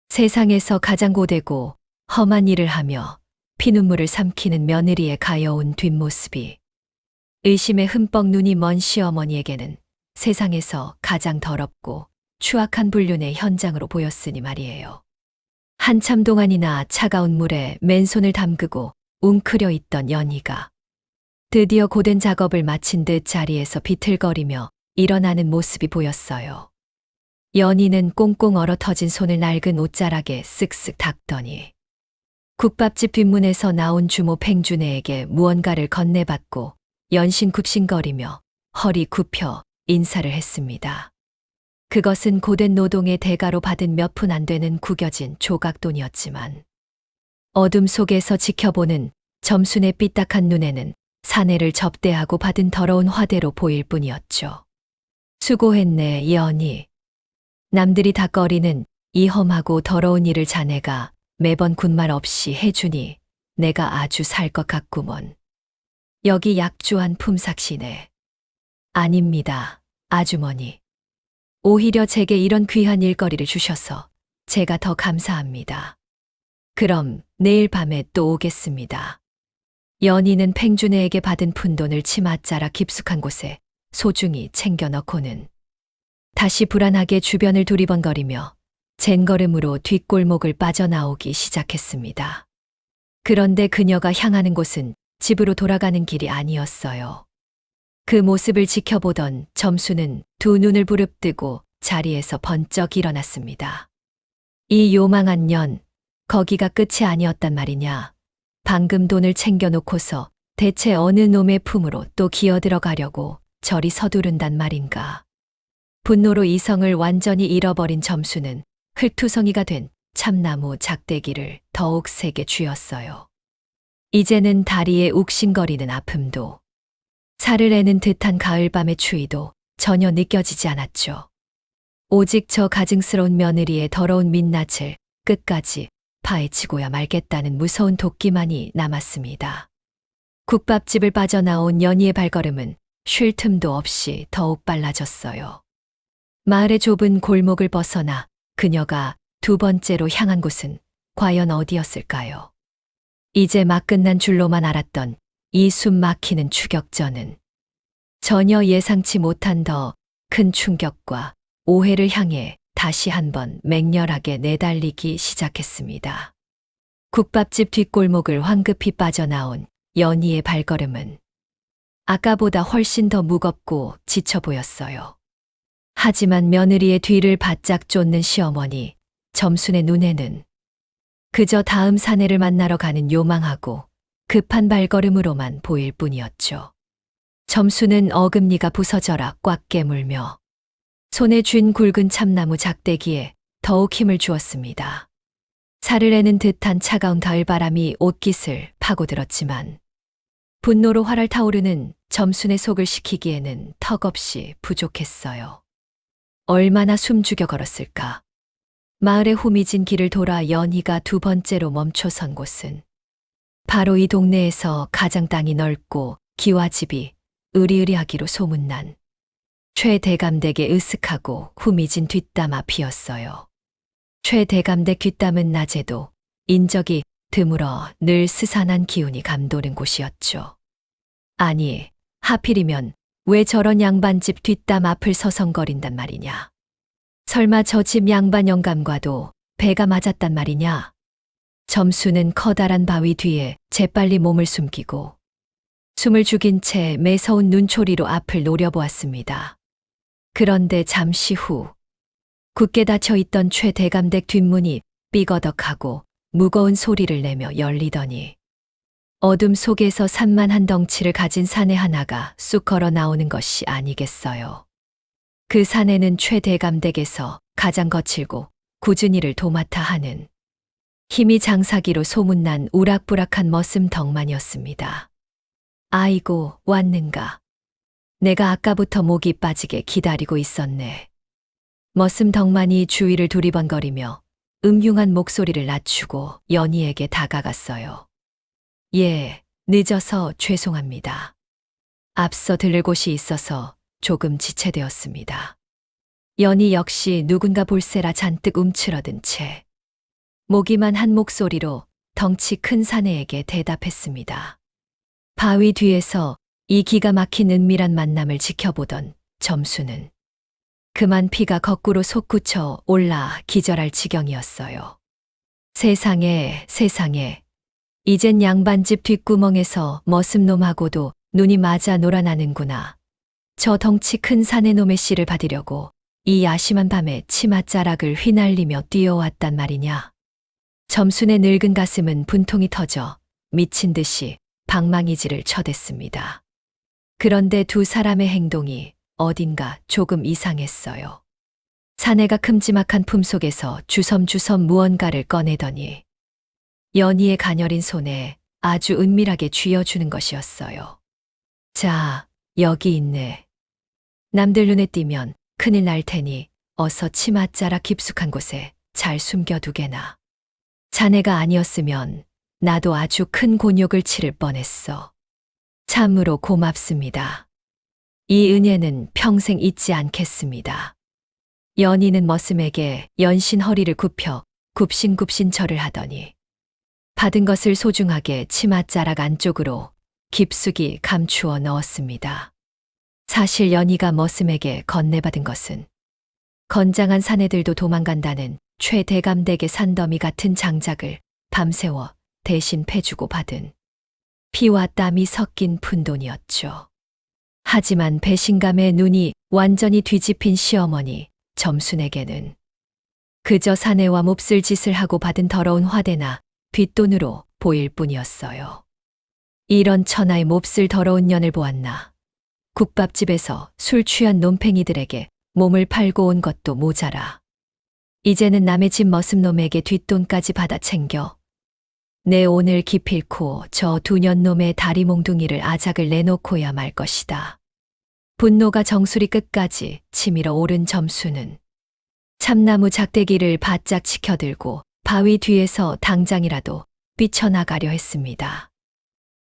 세상에서 가장 고되고 험한 일을 하며 피눈물을 삼키는 며느리의 가여운 뒷모습이 의심에 흠뻑 눈이 먼 시어머니에게는 세상에서 가장 더럽고 추악한 불륜의 현장으로 보였으니 말이에요. 한참 동안이나 차가운 물에 맨손을 담그고 웅크려 있던 연희가 드디어 고된 작업을 마친 듯 자리에서 비틀거리며 일어나는 모습이 보였어요. 연희는 꽁꽁 얼어 터진 손을 낡은 옷자락에 쓱쓱 닦더니 국밥집 뒷문에서 나온 주모 팽준애에게 무언가를 건네받고 연신굽신거리며 허리 굽혀 인사를 했습니다. 그것은 고된 노동의 대가로 받은 몇 푼 안 되는 구겨진 조각돈이었지만 어둠 속에서 지켜보는 점순의 삐딱한 눈에는 사내를 접대하고 받은 더러운 화대로 보일 뿐이었죠. 수고했네, 연희. 남들이 다 꺼리는 이 험하고 더러운 일을 자네가 매번 군말 없이 해주니 내가 아주 살 것 같구먼. 여기 약주한 품삯이네. 아닙니다, 아주머니. 오히려 제게 이런 귀한 일거리를 주셔서 제가 더 감사합니다. 그럼 내일 밤에 또 오겠습니다. 연희는 팽준애에게 받은 푼돈을 치맛자락 깊숙한 곳에 소중히 챙겨 넣고는 다시 불안하게 주변을 두리번거리며 젠걸음으로 뒷골목을 빠져나오기 시작했습니다. 그런데 그녀가 향하는 곳은 집으로 돌아가는 길이 아니었어요. 그 모습을 지켜보던 점수는 두 눈을 부릅뜨고 자리에서 번쩍 일어났습니다. 이 요망한 년, 거기가 끝이 아니었단 말이냐. 방금 돈을 챙겨놓고서 대체 어느 놈의 품으로 또 기어들어가려고 저리 서두른단 말인가. 분노로 이성을 완전히 잃어버린 점수는 흙투성이가 된 참나무 작대기를 더욱 세게 쥐었어요. 이제는 다리에 욱신거리는 아픔도 살을 애는 듯한 가을밤의 추위도 전혀 느껴지지 않았죠. 오직 저 가증스러운 며느리의 더러운 민낯을 끝까지 파헤치고야 말겠다는 무서운 도끼만이 남았습니다. 국밥집을 빠져나온 연희의 발걸음은 쉴 틈도 없이 더욱 빨라졌어요. 마을의 좁은 골목을 벗어나 그녀가 두 번째로 향한 곳은 과연 어디였을까요? 이제 막 끝난 줄로만 알았던 이 숨 막히는 추격전은 전혀 예상치 못한 더 큰 충격과 오해를 향해 다시 한번 맹렬하게 내달리기 시작했습니다. 국밥집 뒷골목을 황급히 빠져나온 연희의 발걸음은 아까보다 훨씬 더 무겁고 지쳐 보였어요. 하지만 며느리의 뒤를 바짝 쫓는 시어머니 점순의 눈에는 그저 다음 사내를 만나러 가는 요망하고 급한 발걸음으로만 보일 뿐이었죠. 점순은 어금니가 부서져라 꽉 깨물며 손에 쥔 굵은 참나무 작대기에 더욱 힘을 주었습니다. 살을 애는 듯한 차가운 가을바람이 옷깃을 파고들었지만 분노로 활활 타오르는 점순의 속을 식히기에는 턱없이 부족했어요. 얼마나 숨죽여 걸었을까. 마을의 후미진 길을 돌아 연희가 두 번째로 멈춰선 곳은 바로 이 동네에서 가장 땅이 넓고 기와집이 으리으리하기로 소문난 최대감댁의 으슥하고 후미진 뒷담 앞이었어요. 최대감댁 뒷담은 낮에도 인적이 드물어 늘 스산한 기운이 감도는 곳이었죠. 아니, 하필이면 왜 저런 양반집 뒷담 앞을 서성거린단 말이냐. 설마 저 집 양반 영감과도 배가 맞았단 말이냐. 점수는 커다란 바위 뒤에 재빨리 몸을 숨기고 숨을 죽인 채 매서운 눈초리로 앞을 노려보았습니다. 그런데 잠시 후 굳게 닫혀있던 최대감댁 뒷문이 삐거덕하고 무거운 소리를 내며 열리더니 어둠 속에서 산만한 덩치를 가진 사내 하나가 쑥 걸어 나오는 것이 아니겠어요. 그 사내는 최대감댁에서 가장 거칠고 굳은 일을 도맡아 하는 힘이 장사기로 소문난 우락부락한 머슴 덕만이었습니다. 아이고, 왔는가. 내가 아까부터 목이 빠지게 기다리고 있었네. 머슴 덕만이 주위를 두리번거리며 음흉한 목소리를 낮추고 연희에게 다가갔어요. 예, 늦어서 죄송합니다. 앞서 들를 곳이 있어서 조금 지체되었습니다. 연희 역시 누군가 볼세라 잔뜩 움츠러든 채 모기만 한 목소리로 덩치 큰 사내에게 대답했습니다. 바위 뒤에서 이 기가 막힌 은밀한 만남을 지켜보던 점수는 그만 피가 거꾸로 솟구쳐 올라 기절할 지경이었어요. 세상에, 세상에. 이젠 양반집 뒷구멍에서 머슴놈하고도 눈이 맞아 놀아나는구나. 저 덩치 큰 사내놈의 씨를 받으려고 이 야심한 밤에 치맛자락을 휘날리며 뛰어왔단 말이냐. 점순의 늙은 가슴은 분통이 터져 미친 듯이 방망이질을 쳐댔습니다. 그런데 두 사람의 행동이 어딘가 조금 이상했어요. 사내가 큼지막한 품속에서 주섬주섬 무언가를 꺼내더니 연희의 가녀린 손에 아주 은밀하게 쥐어주는 것이었어요. 자, 여기 있네. 남들 눈에 띄면 큰일 날 테니 어서 치맛자락 깊숙한 곳에 잘 숨겨두게나. 자네가 아니었으면 나도 아주 큰 곤욕을 치를 뻔했어. 참으로 고맙습니다. 이 은혜는 평생 잊지 않겠습니다. 연희는 머슴에게 연신 허리를 굽혀 굽신굽신 절을 하더니 받은 것을 소중하게 치맛자락 안쪽으로 깊숙이 감추어 넣었습니다. 사실 연희가 머슴에게 건네받은 것은 건장한 사내들도 도망간다는 최대감댁의 산더미 같은 장작을 밤새워 대신 패주고 받은 피와 땀이 섞인 푼돈이었죠. 하지만 배신감에 눈이 완전히 뒤집힌 시어머니 점순에게는 그저 사내와 몹쓸 짓을 하고 받은 더러운 화대나 뒷돈으로 보일 뿐이었어요. 이런 천하의 몹쓸 더러운 년을 보았나. 국밥집에서 술 취한 논팽이들에게 몸을 팔고 온 것도 모자라. 이제는 남의 집 머슴놈에게 뒷돈까지 받아 챙겨 내 오늘 기필코 저 두 년놈의 다리 몽둥이를 아작을 내놓고야 말 것이다. 분노가 정수리 끝까지 치밀어 오른 점수는 참나무 작대기를 바짝 치켜들고 바위 뒤에서 당장이라도 뛰쳐나가려 했습니다.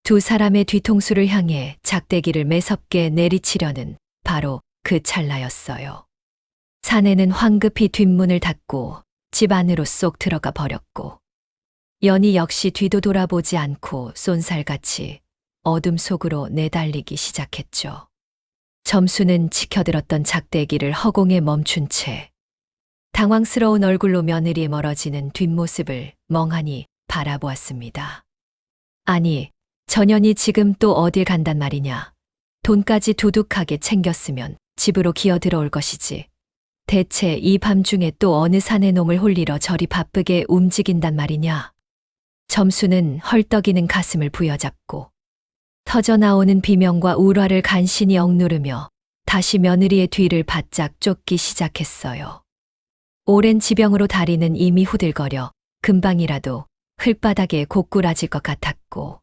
두 사람의 뒤통수를 향해 작대기를 매섭게 내리치려는 바로 그 찰나였어요. 사내는 황급히 뒷문을 닫고 집 안으로 쏙 들어가 버렸고 연희 역시 뒤도 돌아보지 않고 쏜살같이 어둠 속으로 내달리기 시작했죠. 점수는 치켜들었던 작대기를 허공에 멈춘 채 당황스러운 얼굴로 며느리의 멀어지는 뒷모습을 멍하니 바라보았습니다. 아니, 전현이 지금 또 어딜 간단 말이냐. 돈까지 두둑하게 챙겼으면 집으로 기어 들어올 것이지. 대체 이 밤중에 또 어느 산의 놈을 홀리러 저리 바쁘게 움직인단 말이냐. 점수는 헐떡이는 가슴을 부여잡고 터져나오는 비명과 울화를 간신히 억누르며 다시 며느리의 뒤를 바짝 쫓기 시작했어요. 오랜 지병으로 다리는 이미 후들거려 금방이라도 흙바닥에 고꾸라질 것 같았고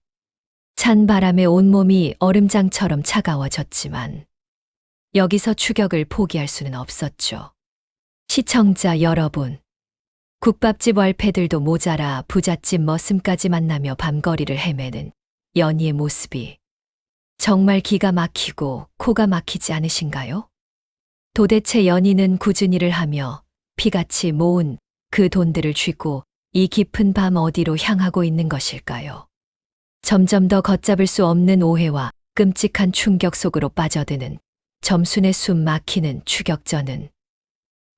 찬 바람에 온몸이 얼음장처럼 차가워졌지만 여기서 추격을 포기할 수는 없었죠. 시청자 여러분, 국밥집 월패들도 모자라 부잣집 머슴까지 만나며 밤거리를 헤매는 연희의 모습이 정말 기가 막히고 코가 막히지 않으신가요? 도대체 연희는 꾸준히 일을 하며 피같이 모은 그 돈들을 쥐고 이 깊은 밤 어디로 향하고 있는 것일까요? 점점 더 걷잡을 수 없는 오해와 끔찍한 충격 속으로 빠져드는 점순의 숨 막히는 추격전은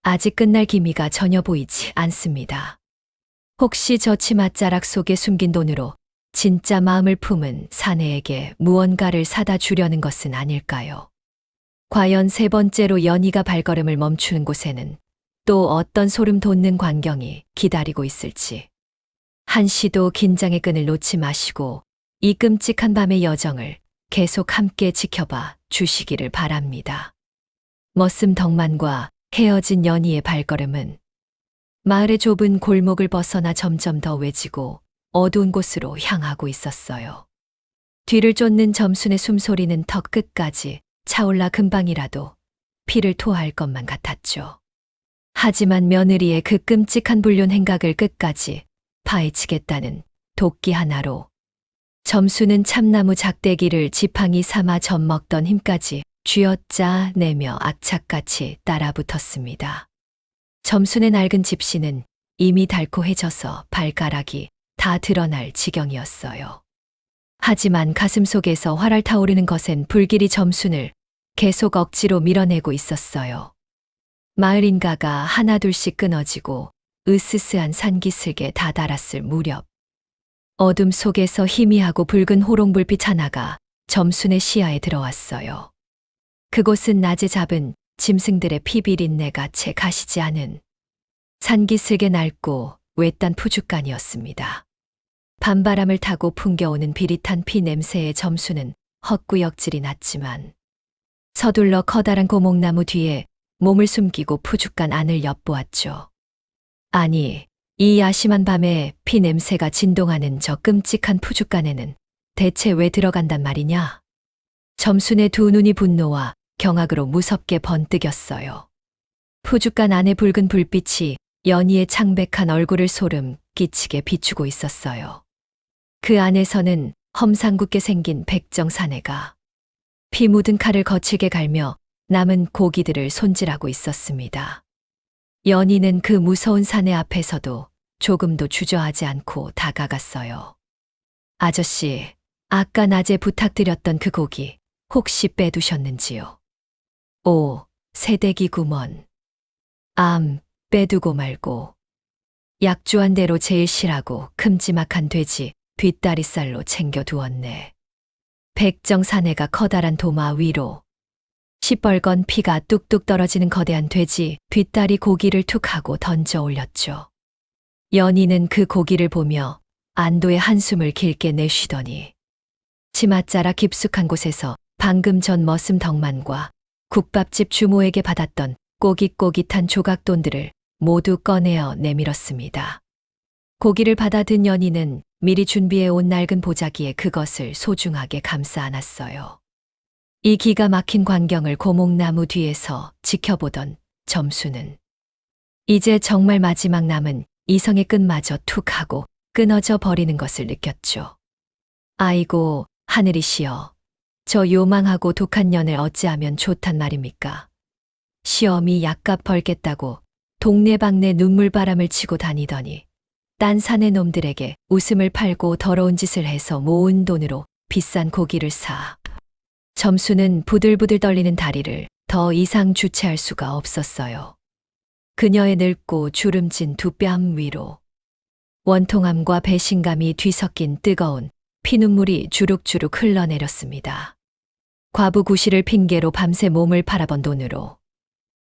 아직 끝날 기미가 전혀 보이지 않습니다. 혹시 저 치맛자락 속에 숨긴 돈으로 진짜 마음을 품은 사내에게 무언가를 사다 주려는 것은 아닐까요? 과연 세 번째로 연희가 발걸음을 멈추는 곳에는 또 어떤 소름 돋는 광경이 기다리고 있을지. 한시도 긴장의 끈을 놓지 마시고 이 끔찍한 밤의 여정을 계속 함께 지켜봐 주시기를 바랍니다. 머슴 덕만과 헤어진 연희의 발걸음은 마을의 좁은 골목을 벗어나 점점 더 외지고 어두운 곳으로 향하고 있었어요. 뒤를 쫓는 점순의 숨소리는 턱 끝까지 차올라 금방이라도 피를 토할 것만 같았죠. 하지만 며느리의 그 끔찍한 불륜 행각을 끝까지 파헤치겠다는 도끼 하나로 점수는 참나무 작대기를 지팡이 삼아 젖먹던 힘까지 쥐어짜 내며 악착같이 따라붙었습니다. 점순의 낡은 집시는 이미 달코해져서 발가락이 다 드러날 지경이었어요. 하지만 가슴 속에서 활활 타오르는 것엔 불길이 점순을 계속 억지로 밀어내고 있었어요. 마을 인가가 하나둘씩 끊어지고 으스스한 산기슭에 다다랐을 무렵 어둠 속에서 희미하고 붉은 호롱불빛 하나가 점순의 시야에 들어왔어요. 그곳은 낮에 잡은 짐승들의 피 비린내가 채 가시지 않은 산기슭의 낡고 외딴 푸죽간이었습니다. 밤바람을 타고 풍겨오는 비릿한 피 냄새의 점수는 헛구역질이 났지만 서둘러 커다란 고목나무 뒤에 몸을 숨기고 푸죽간 안을 엿보았죠. 아니, 이 야심한 밤에 피 냄새가 진동하는 저 끔찍한 푸죽간에는 대체 왜 들어간단 말이냐? 점순의 두 눈이 분노와 경악으로 무섭게 번뜩였어요. 푸죽간 안의 붉은 불빛이 연희의 창백한 얼굴을 소름 끼치게 비추고 있었어요. 그 안에서는 험상궂게 생긴 백정사내가 피 묻은 칼을 거칠게 갈며 남은 고기들을 손질하고 있었습니다. 연희는 그 무서운 사내 앞에서도 조금도 주저하지 않고 다가갔어요. 아저씨, 아까 낮에 부탁드렸던 그 고기 혹시 빼두셨는지요? 오, 새댁이 구먼. 빼두고 말고. 약주한 대로 제일 실하고 큼지막한 돼지 뒷다리살로 챙겨두었네. 백정사내가 커다란 도마 위로 시뻘건 피가 뚝뚝 떨어지는 거대한 돼지 뒷다리 고기를 툭 하고 던져 올렸죠. 연희는 그 고기를 보며 안도의 한숨을 길게 내쉬더니 치맛자락 깊숙한 곳에서 방금 전 머슴 덕만과 국밥집 주모에게 받았던 꼬깃꼬깃한 조각돈들을 모두 꺼내어 내밀었습니다. 고기를 받아든 연희는 미리 준비해 온 낡은 보자기에 그것을 소중하게 감싸 안았어요. 이 기가 막힌 광경을 고목나무 뒤에서 지켜보던 점수는 이제 정말 마지막 남은 이성의 끈마저 툭 하고 끊어져 버리는 것을 느꼈죠. 아이고, 하늘이시여. 저 요망하고 독한 년을 어찌하면 좋단 말입니까? 시험이 약값 벌겠다고 동네방네 눈물바람을 치고 다니더니 딴 사내 놈들에게 웃음을 팔고 더러운 짓을 해서 모은 돈으로 비싼 고기를 사. 점수는 부들부들 떨리는 다리를 더 이상 주체할 수가 없었어요. 그녀의 늙고 주름진 두 뺨 위로 원통함과 배신감이 뒤섞인 뜨거운 피눈물이 주룩주룩 흘러내렸습니다. 과부 구실을 핑계로 밤새 몸을 팔아번 돈으로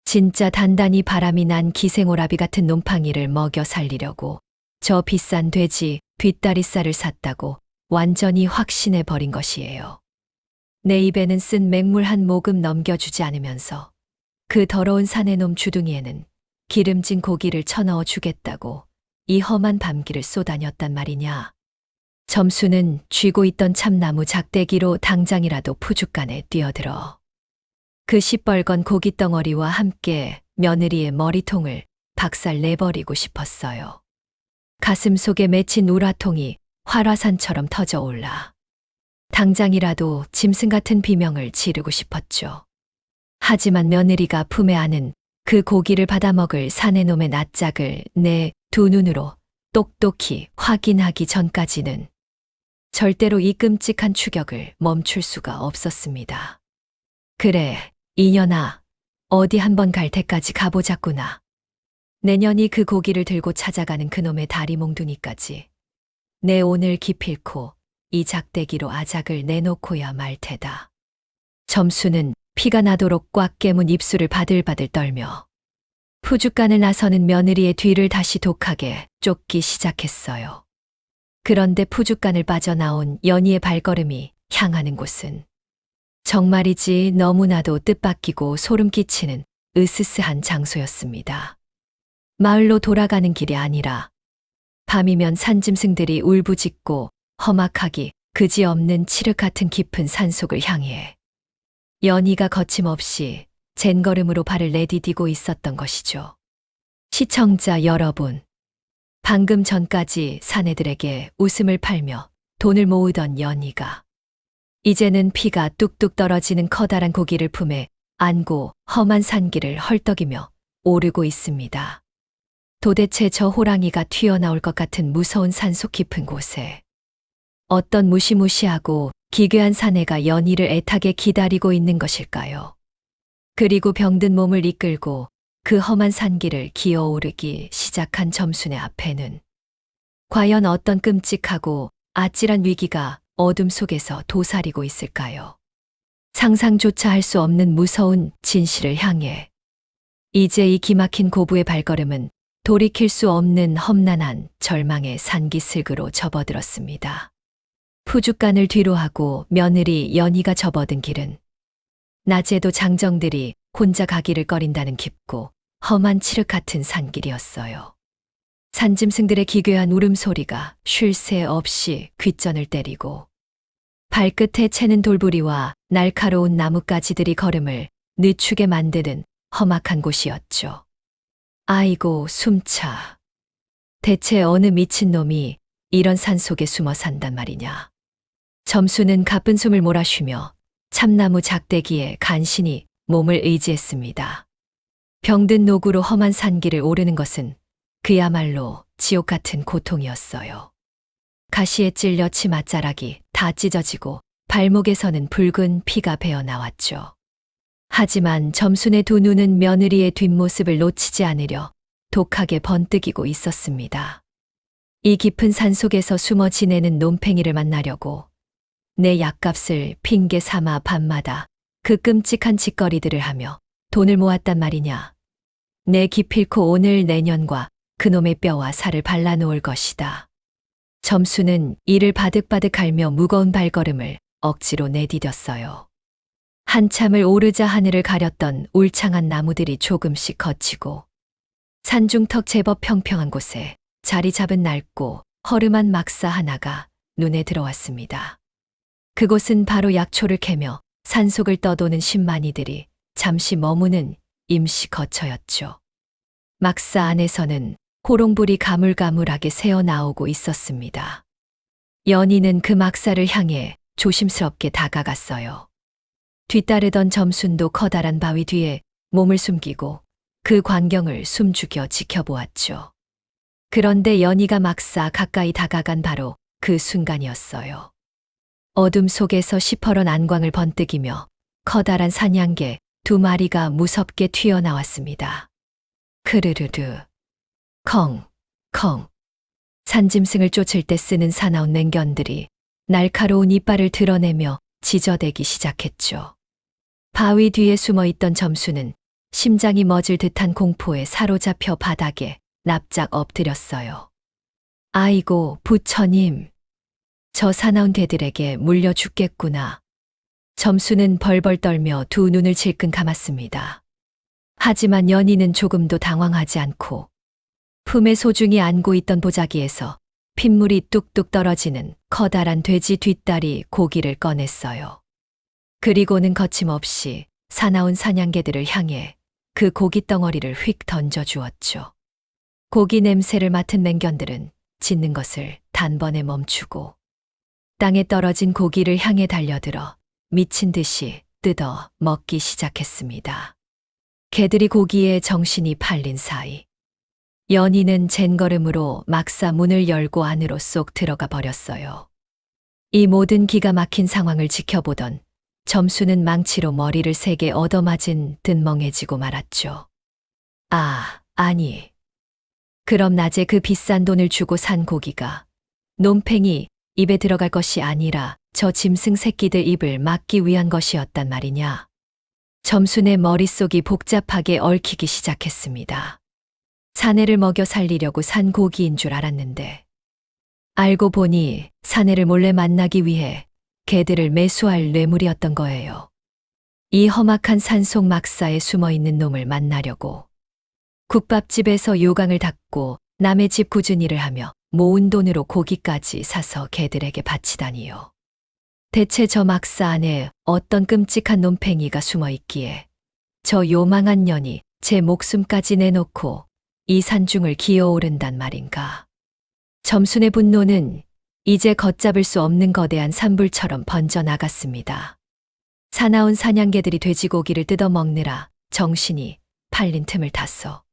진짜 단단히 바람이 난 기생오라비 같은 놈팡이를 먹여 살리려고 저 비싼 돼지 뒷다리살을 샀다고 완전히 확신해 버린 것이에요. 내 입에는 쓴 맹물 한 모금 넘겨주지 않으면서 그 더러운 사내놈 주둥이에는 기름진 고기를 쳐넣어 주겠다고 이 험한 밤길을 쏘다녔단 말이냐. 점수는 쥐고 있던 참나무 작대기로 당장이라도 푸죽간에 뛰어들어 그 시뻘건 고깃덩어리와 함께 며느리의 머리통을 박살 내버리고 싶었어요. 가슴 속에 맺힌 우라통이 활화산처럼 터져올라 당장이라도 짐승 같은 비명을 지르고 싶었죠. 하지만 며느리가 품에 안은 그 고기를 받아먹을 사내놈의 낯짝을 내 두 눈으로 똑똑히 확인하기 전까지는 절대로 이 끔찍한 추격을 멈출 수가 없었습니다. 그래, 이년아, 어디 한번 갈 때까지 가보자꾸나. 내년이 그 고기를 들고 찾아가는 그놈의 다리 몽둥이까지 내 오늘 기필코 이 작대기로 아작을 내놓고야 말 테다. 점수는 피가 나도록 꽉 깨문 입술을 바들바들 떨며 푸죽간을 나서는 며느리의 뒤를 다시 독하게 쫓기 시작했어요. 그런데 푸죽간을 빠져나온 연희의 발걸음이 향하는 곳은 정말이지 너무나도 뜻밖이고 소름 끼치는 으스스한 장소였습니다. 마을로 돌아가는 길이 아니라 밤이면 산짐승들이 울부짖고 험악하기 그지없는 칠흑 같은 깊은 산속을 향해 연희가 거침없이 젠걸음으로 발을 내디디고 있었던 것이죠. 시청자 여러분, 방금 전까지 사내들에게 웃음을 팔며 돈을 모으던 연희가 이제는 피가 뚝뚝 떨어지는 커다란 고기를 품에 안고 험한 산길을 헐떡이며 오르고 있습니다. 도대체 저 호랑이가 튀어나올 것 같은 무서운 산속 깊은 곳에 어떤 무시무시하고 기괴한 사내가 연희를 애타게 기다리고 있는 것일까요? 그리고 병든 몸을 이끌고 그 험한 산길을 기어오르기 시작한 점순의 앞에는 과연 어떤 끔찍하고 아찔한 위기가 어둠 속에서 도사리고 있을까요? 상상조차 할 수 없는 무서운 진실을 향해 이제 이 기막힌 고부의 발걸음은 돌이킬 수 없는 험난한 절망의 산기슭으로 접어들었습니다. 푸죽간을 뒤로하고 며느리 연희가 접어든 길은 낮에도 장정들이 혼자 가기를 꺼린다는 깊고 험한 칠흑 같은 산길이었어요. 산짐승들의 기괴한 울음소리가 쉴 새 없이 귓전을 때리고 발끝에 채는 돌부리와 날카로운 나뭇가지들이 걸음을 늦추게 만드는 험악한 곳이었죠. 아이고 숨차. 대체 어느 미친놈이 이런 산속에 숨어 산단 말이냐. 점수는 가쁜 숨을 몰아쉬며 참나무 작대기에 간신히 몸을 의지했습니다. 병든 노구로 험한 산길을 오르는 것은 그야말로 지옥 같은 고통이었어요. 가시에 찔려 치맛자락이 다 찢어지고 발목에서는 붉은 피가 배어 나왔죠. 하지만 점순의 두 눈은 며느리의 뒷모습을 놓치지 않으려 독하게 번뜩이고 있었습니다. 이 깊은 산속에서 숨어 지내는 놈팽이를 만나려고 내 약값을 핑계 삼아 밤마다 그 끔찍한 짓거리들을 하며 돈을 모았단 말이냐. 내 기필코 오늘 내년과 그놈의 뼈와 살을 발라놓을 것이다. 점수는 이를 바득바득 갈며 무거운 발걸음을 억지로 내디뎠어요. 한참을 오르자 하늘을 가렸던 울창한 나무들이 조금씩 걷히고 산중턱 제법 평평한 곳에 자리 잡은 낡고 허름한 막사 하나가 눈에 들어왔습니다. 그곳은 바로 약초를 캐며 산속을 떠도는 신만이들이 잠시 머무는 임시 거처였죠. 막사 안에서는 호롱불이 가물가물하게 새어나오고 있었습니다. 연희는 그 막사를 향해 조심스럽게 다가갔어요. 뒤따르던 점순도 커다란 바위 뒤에 몸을 숨기고 그 광경을 숨죽여 지켜보았죠. 그런데 연희가 막사 가까이 다가간 바로 그 순간이었어요. 어둠 속에서 시퍼런 안광을 번뜩이며 커다란 사냥개 2마리가 무섭게 튀어나왔습니다. 크르르르, 컹, 컹. 산짐승을 쫓을 때 쓰는 사나운 맹견들이 날카로운 이빨을 드러내며 지저대기 시작했죠. 바위 뒤에 숨어있던 점수는 심장이 멎을 듯한 공포에 사로잡혀 바닥에 납작 엎드렸어요. 아이고, 부처님. 저 사나운 개들에게 물려 죽겠구나. 점수는 벌벌 떨며 두 눈을 질끈 감았습니다. 하지만 연희는 조금도 당황하지 않고 품에 소중히 안고 있던 보자기에서 핏물이 뚝뚝 떨어지는 커다란 돼지 뒷다리 고기를 꺼냈어요. 그리고는 거침없이 사나운 사냥개들을 향해 그 고기 덩어리를 휙 던져주었죠. 고기 냄새를 맡은 맹견들은 짖는 것을 단번에 멈추고 땅에 떨어진 고기를 향해 달려들어 미친 듯이 뜯어 먹기 시작했습니다. 개들이 고기에 정신이 팔린 사이 연희는 젠걸음으로 막사 문을 열고 안으로 쏙 들어가 버렸어요. 이 모든 기가 막힌 상황을 지켜보던 점수는 망치로 머리를 세게 얻어맞은 듯 멍해지고 말았죠. 아니. 그럼 낮에 그 비싼 돈을 주고 산 고기가 놈팽이 입에 들어갈 것이 아니라 저 짐승 새끼들 입을 막기 위한 것이었단 말이냐. 점순의 머릿속이 복잡하게 얽히기 시작했습니다. 사내를 먹여 살리려고 산 고기인 줄 알았는데 알고 보니 사내를 몰래 만나기 위해 개들을 매수할 뇌물이었던 거예요. 이 험악한 산속 막사에 숨어있는 놈을 만나려고 국밥집에서 요강을 닦고 남의 집 꾸준히 일을 하며 모은 돈으로 고기까지 사서 개들에게 바치다니요. 대체 저 막사 안에 어떤 끔찍한 놈팽이가 숨어있기에 저 요망한 년이 제 목숨까지 내놓고 이 산중을 기어오른단 말인가. 점순의 분노는 이제 걷잡을 수 없는 거대한 산불처럼 번져나갔습니다. 사나운 사냥개들이 돼지고기를 뜯어먹느라 정신이 팔린 틈을 탔어.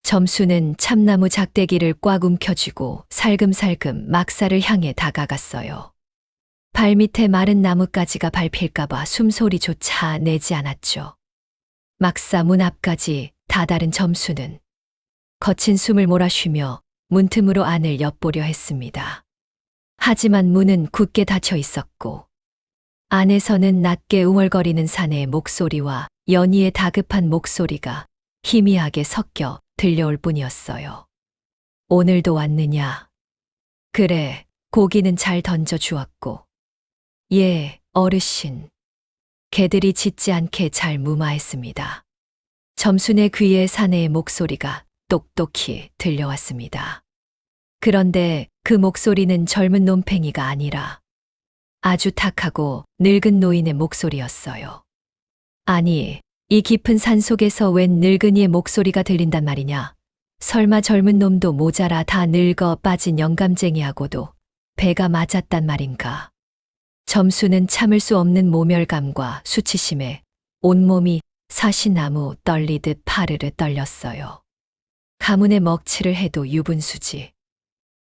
점수는 참나무 작대기를 꽉 움켜쥐고 살금살금 막사를 향해 다가갔어요. 발밑에 마른 나뭇가지가 밟힐까봐 숨소리조차 내지 않았죠. 막사 문 앞까지 다다른 점수는 거친 숨을 몰아쉬며 문틈으로 안을 엿보려 했습니다. 하지만 문은 굳게 닫혀 있었고 안에서는 낮게 웅얼거리는 사내의 목소리와 연희의 다급한 목소리가 희미하게 섞여 들려올 뿐이었어요. 오늘도 왔느냐? 그래, 고기는 잘 던져주었고. 예, 어르신. 개들이 짖지 않게 잘 무마했습니다. 점순의 귀에 사내의 목소리가 똑똑히 들려왔습니다. 그런데 그 목소리는 젊은 놈팽이가 아니라 아주 탁하고 늙은 노인의 목소리였어요. 아니, 이 깊은 산속에서 웬 늙은이의 목소리가 들린단 말이냐? 설마 젊은 놈도 모자라 다 늙어 빠진 영감쟁이하고도 배가 맞았단 말인가? 점수는 참을 수 없는 모멸감과 수치심에 온몸이 사시나무 떨리듯 파르르 떨렸어요. 가문의 먹칠을 해도 유분수지.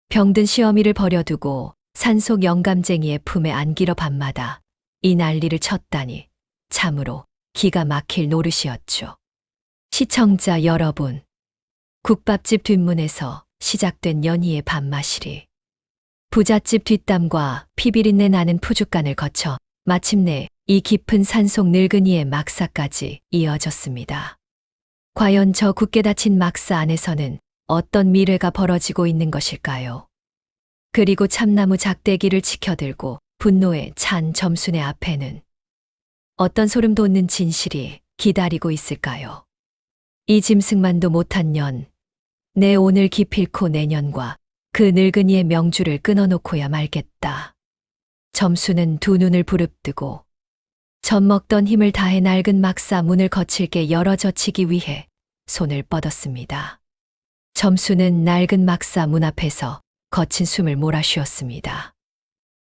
병든 시어미를 버려두고 산속 영감쟁이의 품에 안기러 밤마다 이 난리를 쳤다니 참으로 기가 막힐 노릇이었죠. 시청자 여러분, 국밥집 뒷문에서 시작된 연희의 밥마시리. 부잣집 뒷담과 피비린내 나는 푸죽간을 거쳐 마침내 이 깊은 산속 늙은이의 막사까지 이어졌습니다. 과연 저 굳게 닫힌 막사 안에서는 어떤 미래가 벌어지고 있는 것일까요? 그리고 참나무 작대기를 치켜들고 분노에 찬 점순의 앞에는 어떤 소름 돋는 진실이 기다리고 있을까요? 이 짐승만도 못한 년, 내 오늘 기필코 내년과 그 늙은이의 명주를 끊어놓고야 말겠다. 점수는 두 눈을 부릅뜨고 젖먹던 힘을 다해 낡은 막사 문을 거칠게 열어 젖히기 위해 손을 뻗었습니다. 점수는 낡은 막사 문 앞에서 거친 숨을 몰아쉬었습니다.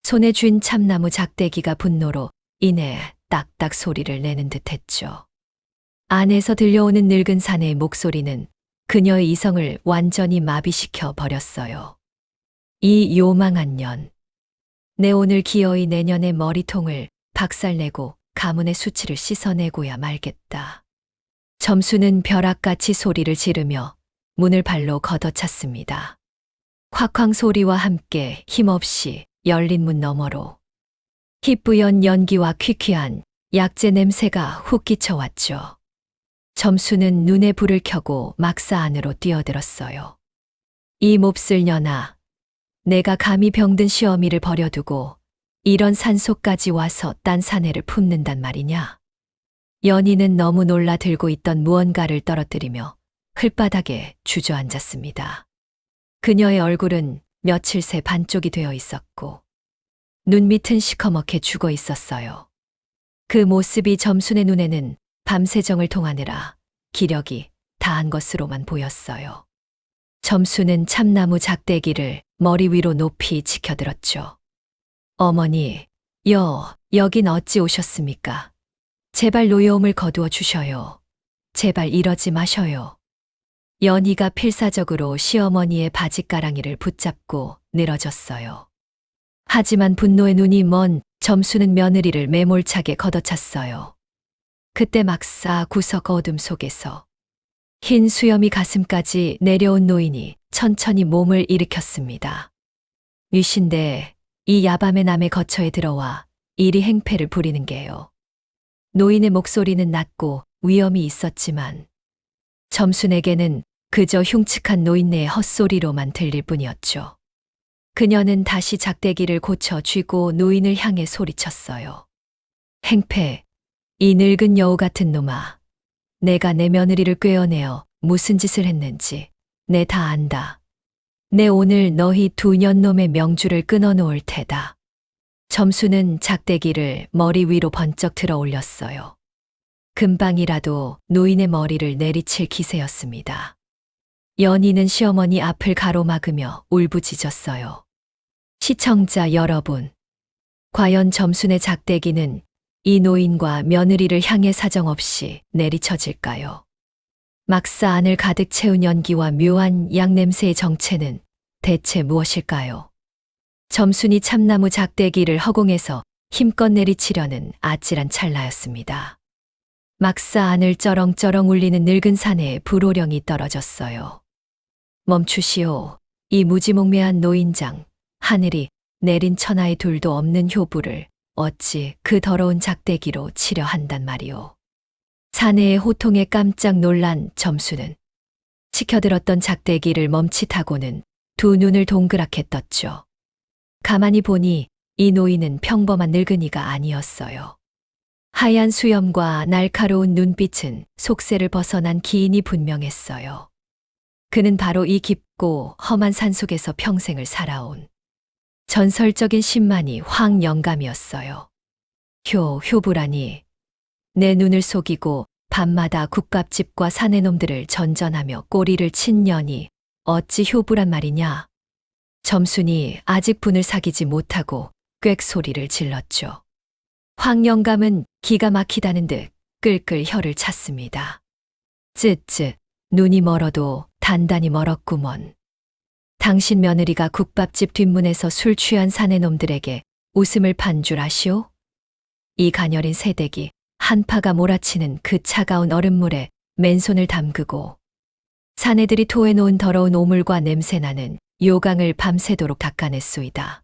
손에 쥔 참나무 작대기가 분노로 인해 딱딱 소리를 내는 듯했죠. 안에서 들려오는 늙은 사내의 목소리는 그녀의 이성을 완전히 마비시켜 버렸어요. 이 요망한 년. 내 오늘 기어이 내년의 머리통을 박살내고 가문의 수치를 씻어내고야 말겠다. 점수는 벼락같이 소리를 지르며 문을 발로 걷어찼습니다. 콱쾅 소리와 함께 힘없이 열린 문 너머로 희뿌연 연기와 퀴퀴한 약재 냄새가 훅 끼쳐왔죠. 점수는 눈에 불을 켜고 막사 안으로 뛰어들었어요. 이 몹쓸 년아, 내가 감히 병든 시어미를 버려두고 이런 산속까지 와서 딴 사내를 품는단 말이냐? 연희는 너무 놀라 들고 있던 무언가를 떨어뜨리며 흘바닥에 주저앉았습니다. 그녀의 얼굴은 며칠 새 반쪽이 되어 있었고 눈밑은 시커멓게 죽어 있었어요. 그 모습이 점순의 눈에는 밤새정을 통하느라 기력이 다한 것으로만 보였어요. 점순은 참나무 작대기를 머리 위로 높이 치켜들었죠. 어머니, 여긴 어찌 오셨습니까? 제발 노여움을 거두어 주셔요. 제발 이러지 마셔요. 연희가 필사적으로 시어머니의 바지가랑이를 붙잡고 늘어졌어요. 하지만 분노의 눈이 먼 점수는 며느리를 매몰차게 걷어찼어요. 그때 막사 구석 어둠 속에서 흰 수염이 가슴까지 내려온 노인이 천천히 몸을 일으켰습니다. 뉘신데 이 야밤의 남의 거처에 들어와 이리 행패를 부리는 게요. 노인의 목소리는 낮고 위엄이 있었지만 점순에게는 그저 흉측한 노인네의 헛소리로만 들릴 뿐이었죠. 그녀는 다시 작대기를 고쳐 쥐고 노인을 향해 소리쳤어요. 행패, 이 늙은 여우 같은 놈아. 내가 내 며느리를 꿰어내어 무슨 짓을 했는지 내 다 안다. 내 오늘 너희 두 년놈의 명주를 끊어놓을 테다. 점수는 작대기를 머리 위로 번쩍 들어 올렸어요. 금방이라도 노인의 머리를 내리칠 기세였습니다. 연희는 시어머니 앞을 가로막으며 울부짖었어요. 시청자 여러분, 과연 점순의 작대기는 이 노인과 며느리를 향해 사정없이 내리쳐질까요? 막사 안을 가득 채운 연기와 묘한 양냄새의 정체는 대체 무엇일까요? 점순이 참나무 작대기를 허공에서 힘껏 내리치려는 아찔한 찰나였습니다. 막사 안을 쩌렁쩌렁 울리는 늙은 사내에 불호령이 떨어졌어요. 멈추시오. 이 무지몽매한 노인장, 하늘이 내린 천하의 둘도 없는 효부를 어찌 그 더러운 작대기로 치려 한단 말이오. 사내의 호통에 깜짝 놀란 점수는 치켜들었던 작대기를 멈칫하고는 두 눈을 동그랗게 떴죠. 가만히 보니 이 노인은 평범한 늙은이가 아니었어요. 하얀 수염과 날카로운 눈빛은 속세를 벗어난 기인이 분명했어요. 그는 바로 이 깊고 험한 산속에서 평생을 살아온 전설적인 신만이 황영감이었어요. 효부라니. 내 눈을 속이고 밤마다 국밥집과 사내놈들을 전전하며 꼬리를 친 년이 어찌 효부란 말이냐. 점순이 아직 분을 사귀지 못하고 꽥소리를 질렀죠. 황영감은 기가 막히다는 듯 끌끌 혀를 찼습니다. 쯧쯧, 눈이 멀어도 단단히 멀었구먼. 당신 며느리가 국밥집 뒷문에서 술 취한 사내놈들에게 웃음을 판 줄 아시오? 이 가녀린 새댁이 한파가 몰아치는 그 차가운 얼음물에 맨손을 담그고 사내들이 토해놓은 더러운 오물과 냄새나는 요강을 밤새도록 닦아냈소이다.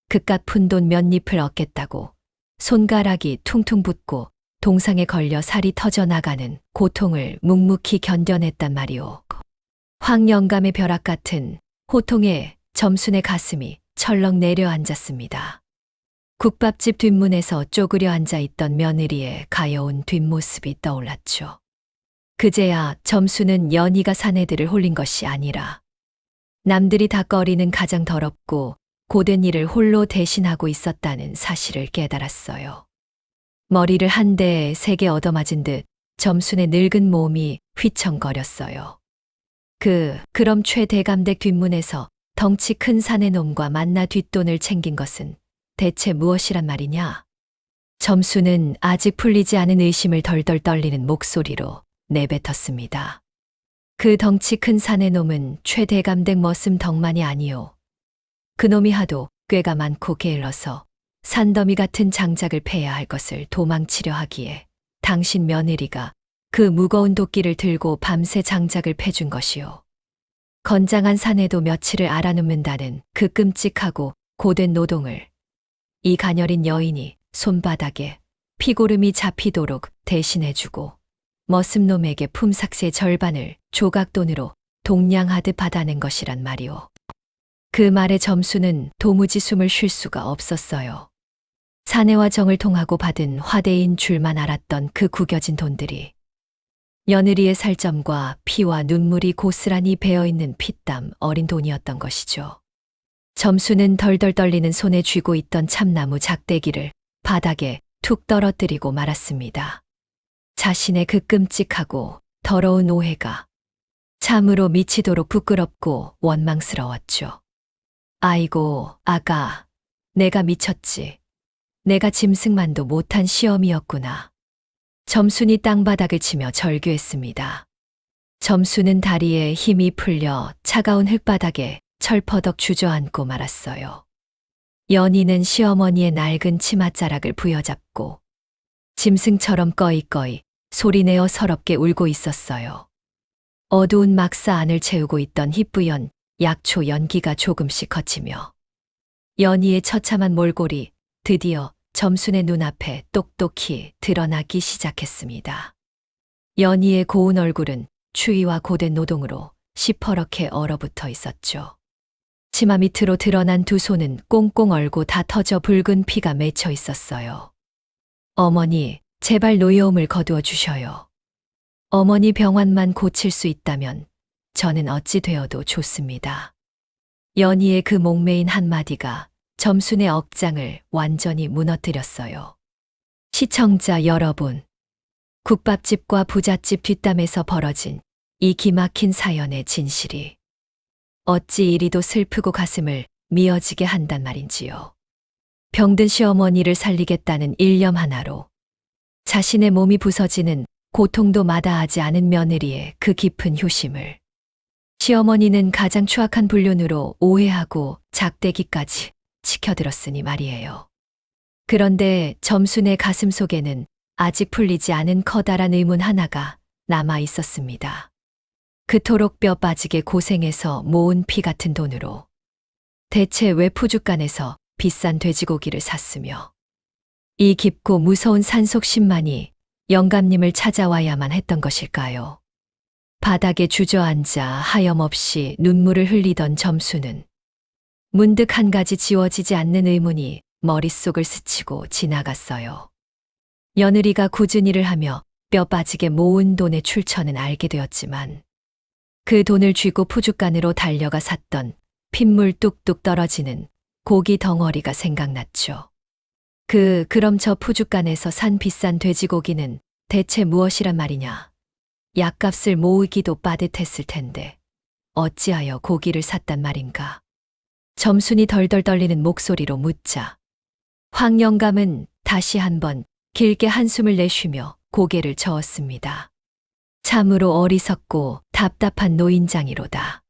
그깟 푼돈 몇 잎을 얻겠다고 손가락이 퉁퉁 붓고 동상에 걸려 살이 터져나가는 고통을 묵묵히 견뎌냈단 말이오. 황영감의 벼락 같은 호통에 점순의 가슴이 철렁 내려앉았습니다. 국밥집 뒷문에서 쪼그려 앉아있던 며느리의 가여운 뒷모습이 떠올랐죠. 그제야 점수는 연희가 사내들을 홀린 것이 아니라 남들이 다 꺼리는 가장 더럽고 고된 일을 홀로 대신하고 있었다는 사실을 깨달았어요. 머리를 한 대에 세게 얻어맞은 듯 점순의 늙은 몸이 휘청거렸어요. 그럼 최 대감댁 뒷문에서 덩치 큰 사내놈과 만나 뒷돈을 챙긴 것은 대체 무엇이란 말이냐? 점수는 아직 풀리지 않은 의심을 덜덜 떨리는 목소리로 내뱉었습니다. 그 덩치 큰 사내놈은 최 대감댁 머슴 덕만이 아니오. 그놈이 하도 꾀가 많고 게을러서 산더미 같은 장작을 패야 할 것을 도망치려 하기에 당신 며느리가 그 무거운 도끼를 들고 밤새 장작을 패준 것이오. 건장한 사내도 며칠을 알아눕는다는 그 끔찍하고 고된 노동을 이 가녀린 여인이 손바닥에 피고름이 잡히도록 대신해주고 머슴놈에게 품삯의 절반을 조각돈으로 동냥하듯 받아낸 것이란 말이오. 그 말에 점수는 도무지 숨을 쉴 수가 없었어요. 사내와 정을 통하고 받은 화대인 줄만 알았던 그 구겨진 돈들이 며느리의 살점과 피와 눈물이 고스란히 배어있는 피땀 어린 돈이었던 것이죠. 점수는 덜덜 떨리는 손에 쥐고 있던 참나무 작대기를 바닥에 툭 떨어뜨리고 말았습니다. 자신의 그 끔찍하고 더러운 오해가 참으로 미치도록 부끄럽고 원망스러웠죠. 아이고, 아가, 내가 미쳤지. 내가 짐승만도 못한 시험이었구나. 점순이 땅바닥을 치며 절규했습니다. 점수는 다리에 힘이 풀려 차가운 흙바닥에 철퍼덕 주저앉고 말았어요. 연희는 시어머니의 낡은 치맛자락을 부여잡고 짐승처럼 꺼이꺼이 소리내어 서럽게 울고 있었어요. 어두운 막사 안을 채우고 있던 희뿌연 약초 연기가 조금씩 걷히며 연희의 처참한 몰골이 드디어 점순의 눈앞에 똑똑히 드러나기 시작했습니다. 연희의 고운 얼굴은 추위와 고된 노동으로 시퍼렇게 얼어붙어 있었죠. 치마 밑으로 드러난 두 손은 꽁꽁 얼고 다 터져 붉은 피가 맺혀 있었어요. 어머니, 제발 노여움을 거두어 주셔요. 어머니 병환만 고칠 수 있다면 저는 어찌 되어도 좋습니다. 연희의 그 목매인 한마디가 점순의 억장을 완전히 무너뜨렸어요. 시청자 여러분, 국밥집과 부잣집 뒷담에서 벌어진 이 기막힌 사연의 진실이 어찌 이리도 슬프고 가슴을 미어지게 한단 말인지요. 병든 시어머니를 살리겠다는 일념 하나로 자신의 몸이 부서지는 고통도 마다하지 않은 며느리의 그 깊은 효심을 시어머니는 가장 추악한 불륜으로 오해하고 작대기까지 지켜들었으니 말이에요. 그런데 점순의 가슴 속에는 아직 풀리지 않은 커다란 의문 하나가 남아 있었습니다. 그토록 뼈 빠지게 고생해서 모은 피 같은 돈으로 대체 왜 푸죽간에서 비싼 돼지고기를 샀으며 이 깊고 무서운 산속 신만이 영감님을 찾아와야만 했던 것일까요? 바닥에 주저앉아 하염없이 눈물을 흘리던 점수는 문득 한 가지 지워지지 않는 의문이 머릿속을 스치고 지나갔어요. 며느리가 굳은 일을 하며 뼈 빠지게 모은 돈의 출처는 알게 되었지만 그 돈을 쥐고 푸죽간으로 달려가 샀던 핏물 뚝뚝 떨어지는 고기 덩어리가 생각났죠. 그럼 저 푸죽간에서 산 비싼 돼지고기는 대체 무엇이란 말이냐? 약값을 모으기도 빠듯했을 텐데 어찌하여 고기를 샀단 말인가? 점순이 덜덜 떨리는 목소리로 묻자 황 영감은 다시 한번 길게 한숨을 내쉬며 고개를 저었습니다. 참으로 어리석고 답답한 노인장이로다.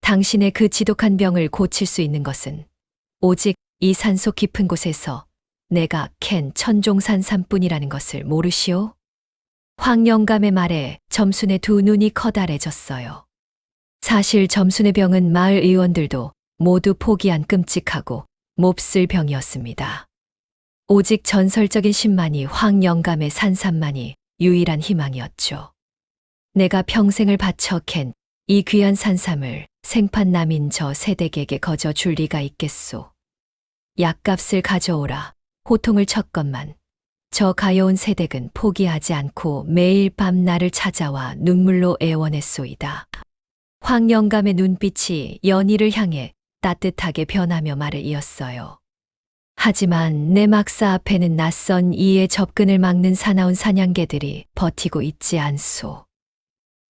당신의 그 지독한 병을 고칠 수 있는 것은 오직 이 산속 깊은 곳에서 내가 캔 천종산삼뿐이라는 것을 모르시오? 황 영감의 말에 점순의 두 눈이 커다래졌어요. 사실 점순의 병은 마을 의원들도 모두 포기한 끔찍하고 몹쓸 병이었습니다. 오직 전설적인 신만이 황 영감의 산삼만이 유일한 희망이었죠. 내가 평생을 바쳐 캔 이 귀한 산삼을 생판남인 저 세댁에게 거저 줄 리가 있겠소. 약값을 가져오라. 호통을 쳤건만 저 가여운 세댁은 포기하지 않고 매일 밤 나를 찾아와 눈물로 애원했소이다. 황 영감의 눈빛이 연희를 향해 따뜻하게 변하며 말을 이었어요. 하지만 내 막사 앞에는 낯선 이의 접근을 막는 사나운 사냥개들이 버티고 있지 않소.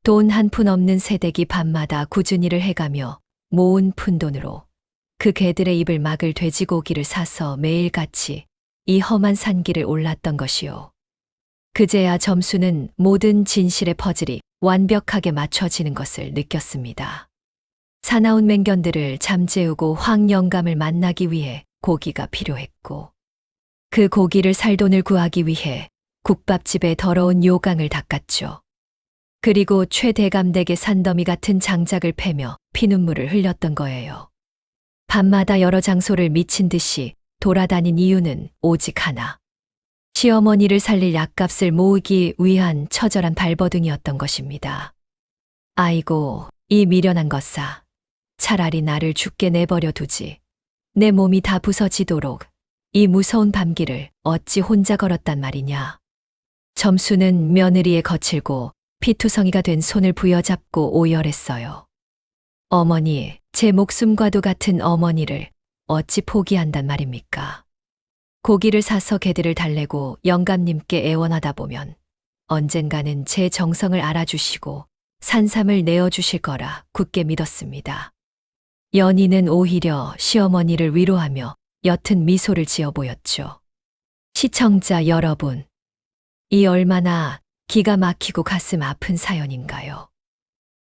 돈 한 푼 없는 세댁이 밤마다 꾸준히 일을 해가며 모은 푼돈으로 그 개들의 입을 막을 돼지고기를 사서 매일같이 이 험한 산길을 올랐던 것이요. 그제야 점수는 모든 진실의 퍼즐이 완벽하게 맞춰지는 것을 느꼈습니다. 사나운 맹견들을 잠재우고 황 영감을 만나기 위해 고기가 필요했고, 그 고기를 살 돈을 구하기 위해 국밥집에 더러운 요강을 닦았죠. 그리고 최대감댁의 산더미 같은 장작을 패며 피눈물을 흘렸던 거예요. 밤마다 여러 장소를 미친 듯이 돌아다닌 이유는 오직 하나. 시어머니를 살릴 약값을 모으기 위한 처절한 발버둥이었던 것입니다. 아이고, 이 미련한 것사. 차라리 나를 죽게 내버려 두지. 내 몸이 다 부서지도록 이 무서운 밤길을 어찌 혼자 걸었단 말이냐. 점수는 며느리의 거칠고 피투성이가 된 손을 부여잡고 오열했어요. 어머니, 제 목숨과도 같은 어머니를 어찌 포기한단 말입니까? 고기를 사서 개들을 달래고 영감님께 애원하다 보면 언젠가는 제 정성을 알아주시고 산삼을 내어주실 거라 굳게 믿었습니다. 연희는 오히려 시어머니를 위로하며 옅은 미소를 지어 보였죠. 시청자 여러분, 이 얼마나 기가 막히고 가슴 아픈 사연인가요?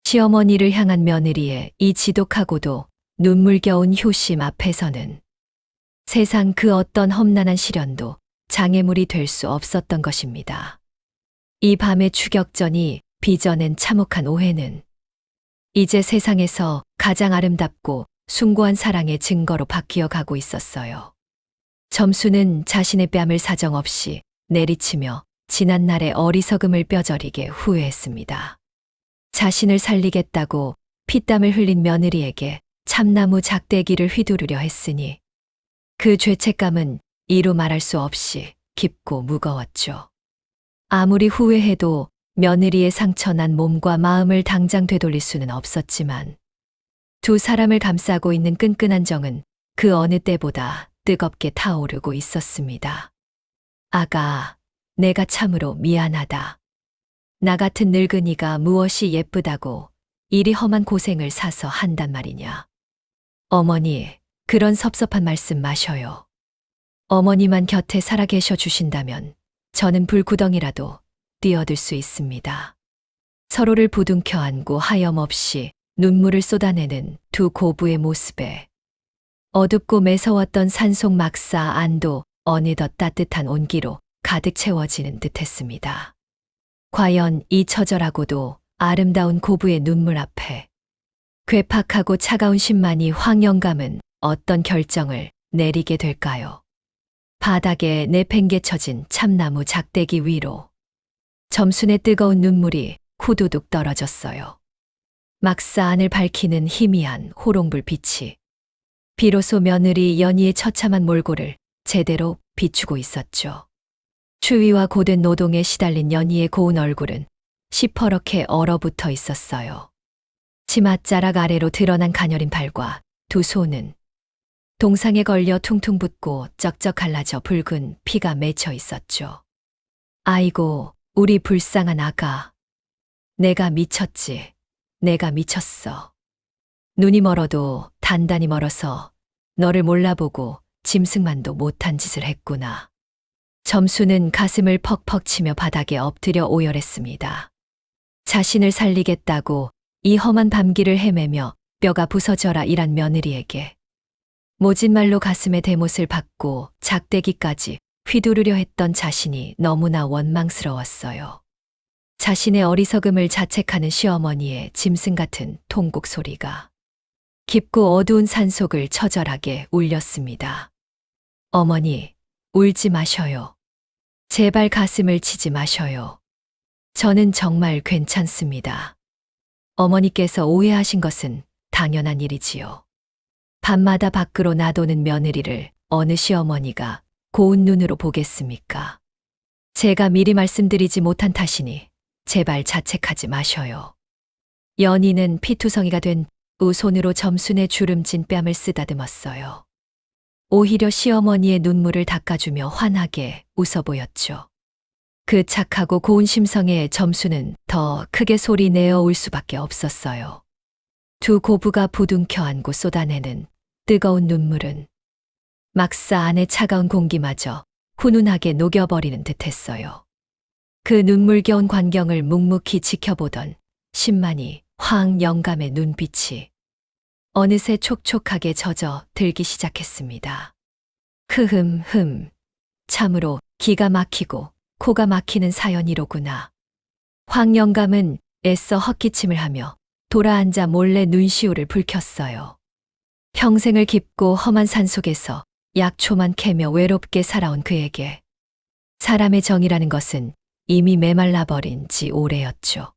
시어머니를 향한 며느리의 이 지독하고도 눈물겨운 효심 앞에서는 세상 그 어떤 험난한 시련도 장애물이 될 수 없었던 것입니다. 이 밤의 추격전이 빚어낸 참혹한 오해는 이제 세상에서 가장 아름답고 숭고한 사랑의 증거로 바뀌어 가고 있었어요. 점수는 자신의 뺨을 사정없이 내리치며 지난날의 어리석음을 뼈저리게 후회했습니다. 자신을 살리겠다고 피땀을 흘린 며느리에게 참나무 작대기를 휘두르려 했으니 그 죄책감은 이루 말할 수 없이 깊고 무거웠죠. 아무리 후회해도 며느리의 상처난 몸과 마음을 당장 되돌릴 수는 없었지만 두 사람을 감싸고 있는 끈끈한 정은 그 어느 때보다 뜨겁게 타오르고 있었습니다. 아가, 내가 참으로 미안하다. 나 같은 늙은이가 무엇이 예쁘다고 이리 험한 고생을 사서 한단 말이냐. 어머니, 그런 섭섭한 말씀 마셔요. 어머니만 곁에 살아 계셔 주신다면 저는 불구덩이라도 뛰어들 수 있습니다. 서로를 부둥켜 안고 하염없이 눈물을 쏟아내는 두 고부의 모습에 어둡고 매서웠던 산속 막사 안도 어느덧 따뜻한 온기로 가득 채워지는 듯했습니다. 과연 이 처절하고도 아름다운 고부의 눈물 앞에 괴팍하고 차가운 신만이 황 영감은 어떤 결정을 내리게 될까요? 바닥에 내팽개쳐진 참나무 작대기 위로 점순의 뜨거운 눈물이 후두둑 떨어졌어요. 막사 안을 밝히는 희미한 호롱불 빛이 비로소 며느리 연희의 처참한 몰골을 제대로 비추고 있었죠. 추위와 고된 노동에 시달린 연희의 고운 얼굴은 시퍼렇게 얼어붙어 있었어요. 치맛자락 아래로 드러난 가녀린 발과 두 손은 동상에 걸려 퉁퉁 붓고 쩍쩍 갈라져 붉은 피가 맺혀 있었죠. 아이고, 우리 불쌍한 아가. 내가 미쳤지. 내가 미쳤어. 눈이 멀어도 단단히 멀어서 너를 몰라보고 짐승만도 못한 짓을 했구나. 점수는 가슴을 퍽퍽 치며 바닥에 엎드려 오열했습니다. 자신을 살리겠다고 이 험한 밤길을 헤매며 뼈가 부서져라 일한 며느리에게 모진 말로 가슴에 대못을 받고 작대기까지 휘두르려 했던 자신이 너무나 원망스러웠어요. 자신의 어리석음을 자책하는 시어머니의 짐승 같은 통곡 소리가 깊고 어두운 산속을 처절하게 울렸습니다. 어머니, 울지 마셔요. 제발 가슴을 치지 마셔요. 저는 정말 괜찮습니다. 어머니께서 오해하신 것은 당연한 일이지요. 밤마다 밖으로 나도는 며느리를 어느 시어머니가 고운 눈으로 보겠습니까? 제가 미리 말씀드리지 못한 탓이니 제발 자책하지 마셔요. 연희는 피투성이가 된 우 손으로 점순의 주름진 뺨을 쓰다듬었어요. 오히려 시어머니의 눈물을 닦아주며 환하게 웃어 보였죠. 그 착하고 고운 심성에 점순은 더 크게 소리 내어 울 수밖에 없었어요. 두 고부가 부둥켜 안고 쏟아내는 뜨거운 눈물은 막사 안에 차가운 공기마저 훈훈하게 녹여버리는 듯했어요. 그 눈물겨운 광경을 묵묵히 지켜보던 신만이 황 영감의 눈빛이 어느새 촉촉하게 젖어 들기 시작했습니다. 참으로 기가 막히고 코가 막히는 사연이로구나. 황 영감은 애써 헛기침을 하며 돌아앉아 몰래 눈시울을 붉혔어요. 평생을 깊고 험한 산속에서 약초만 캐며 외롭게 살아온 그에게 사람의 정이라는 것은 이미 메말라버린 지 오래였죠.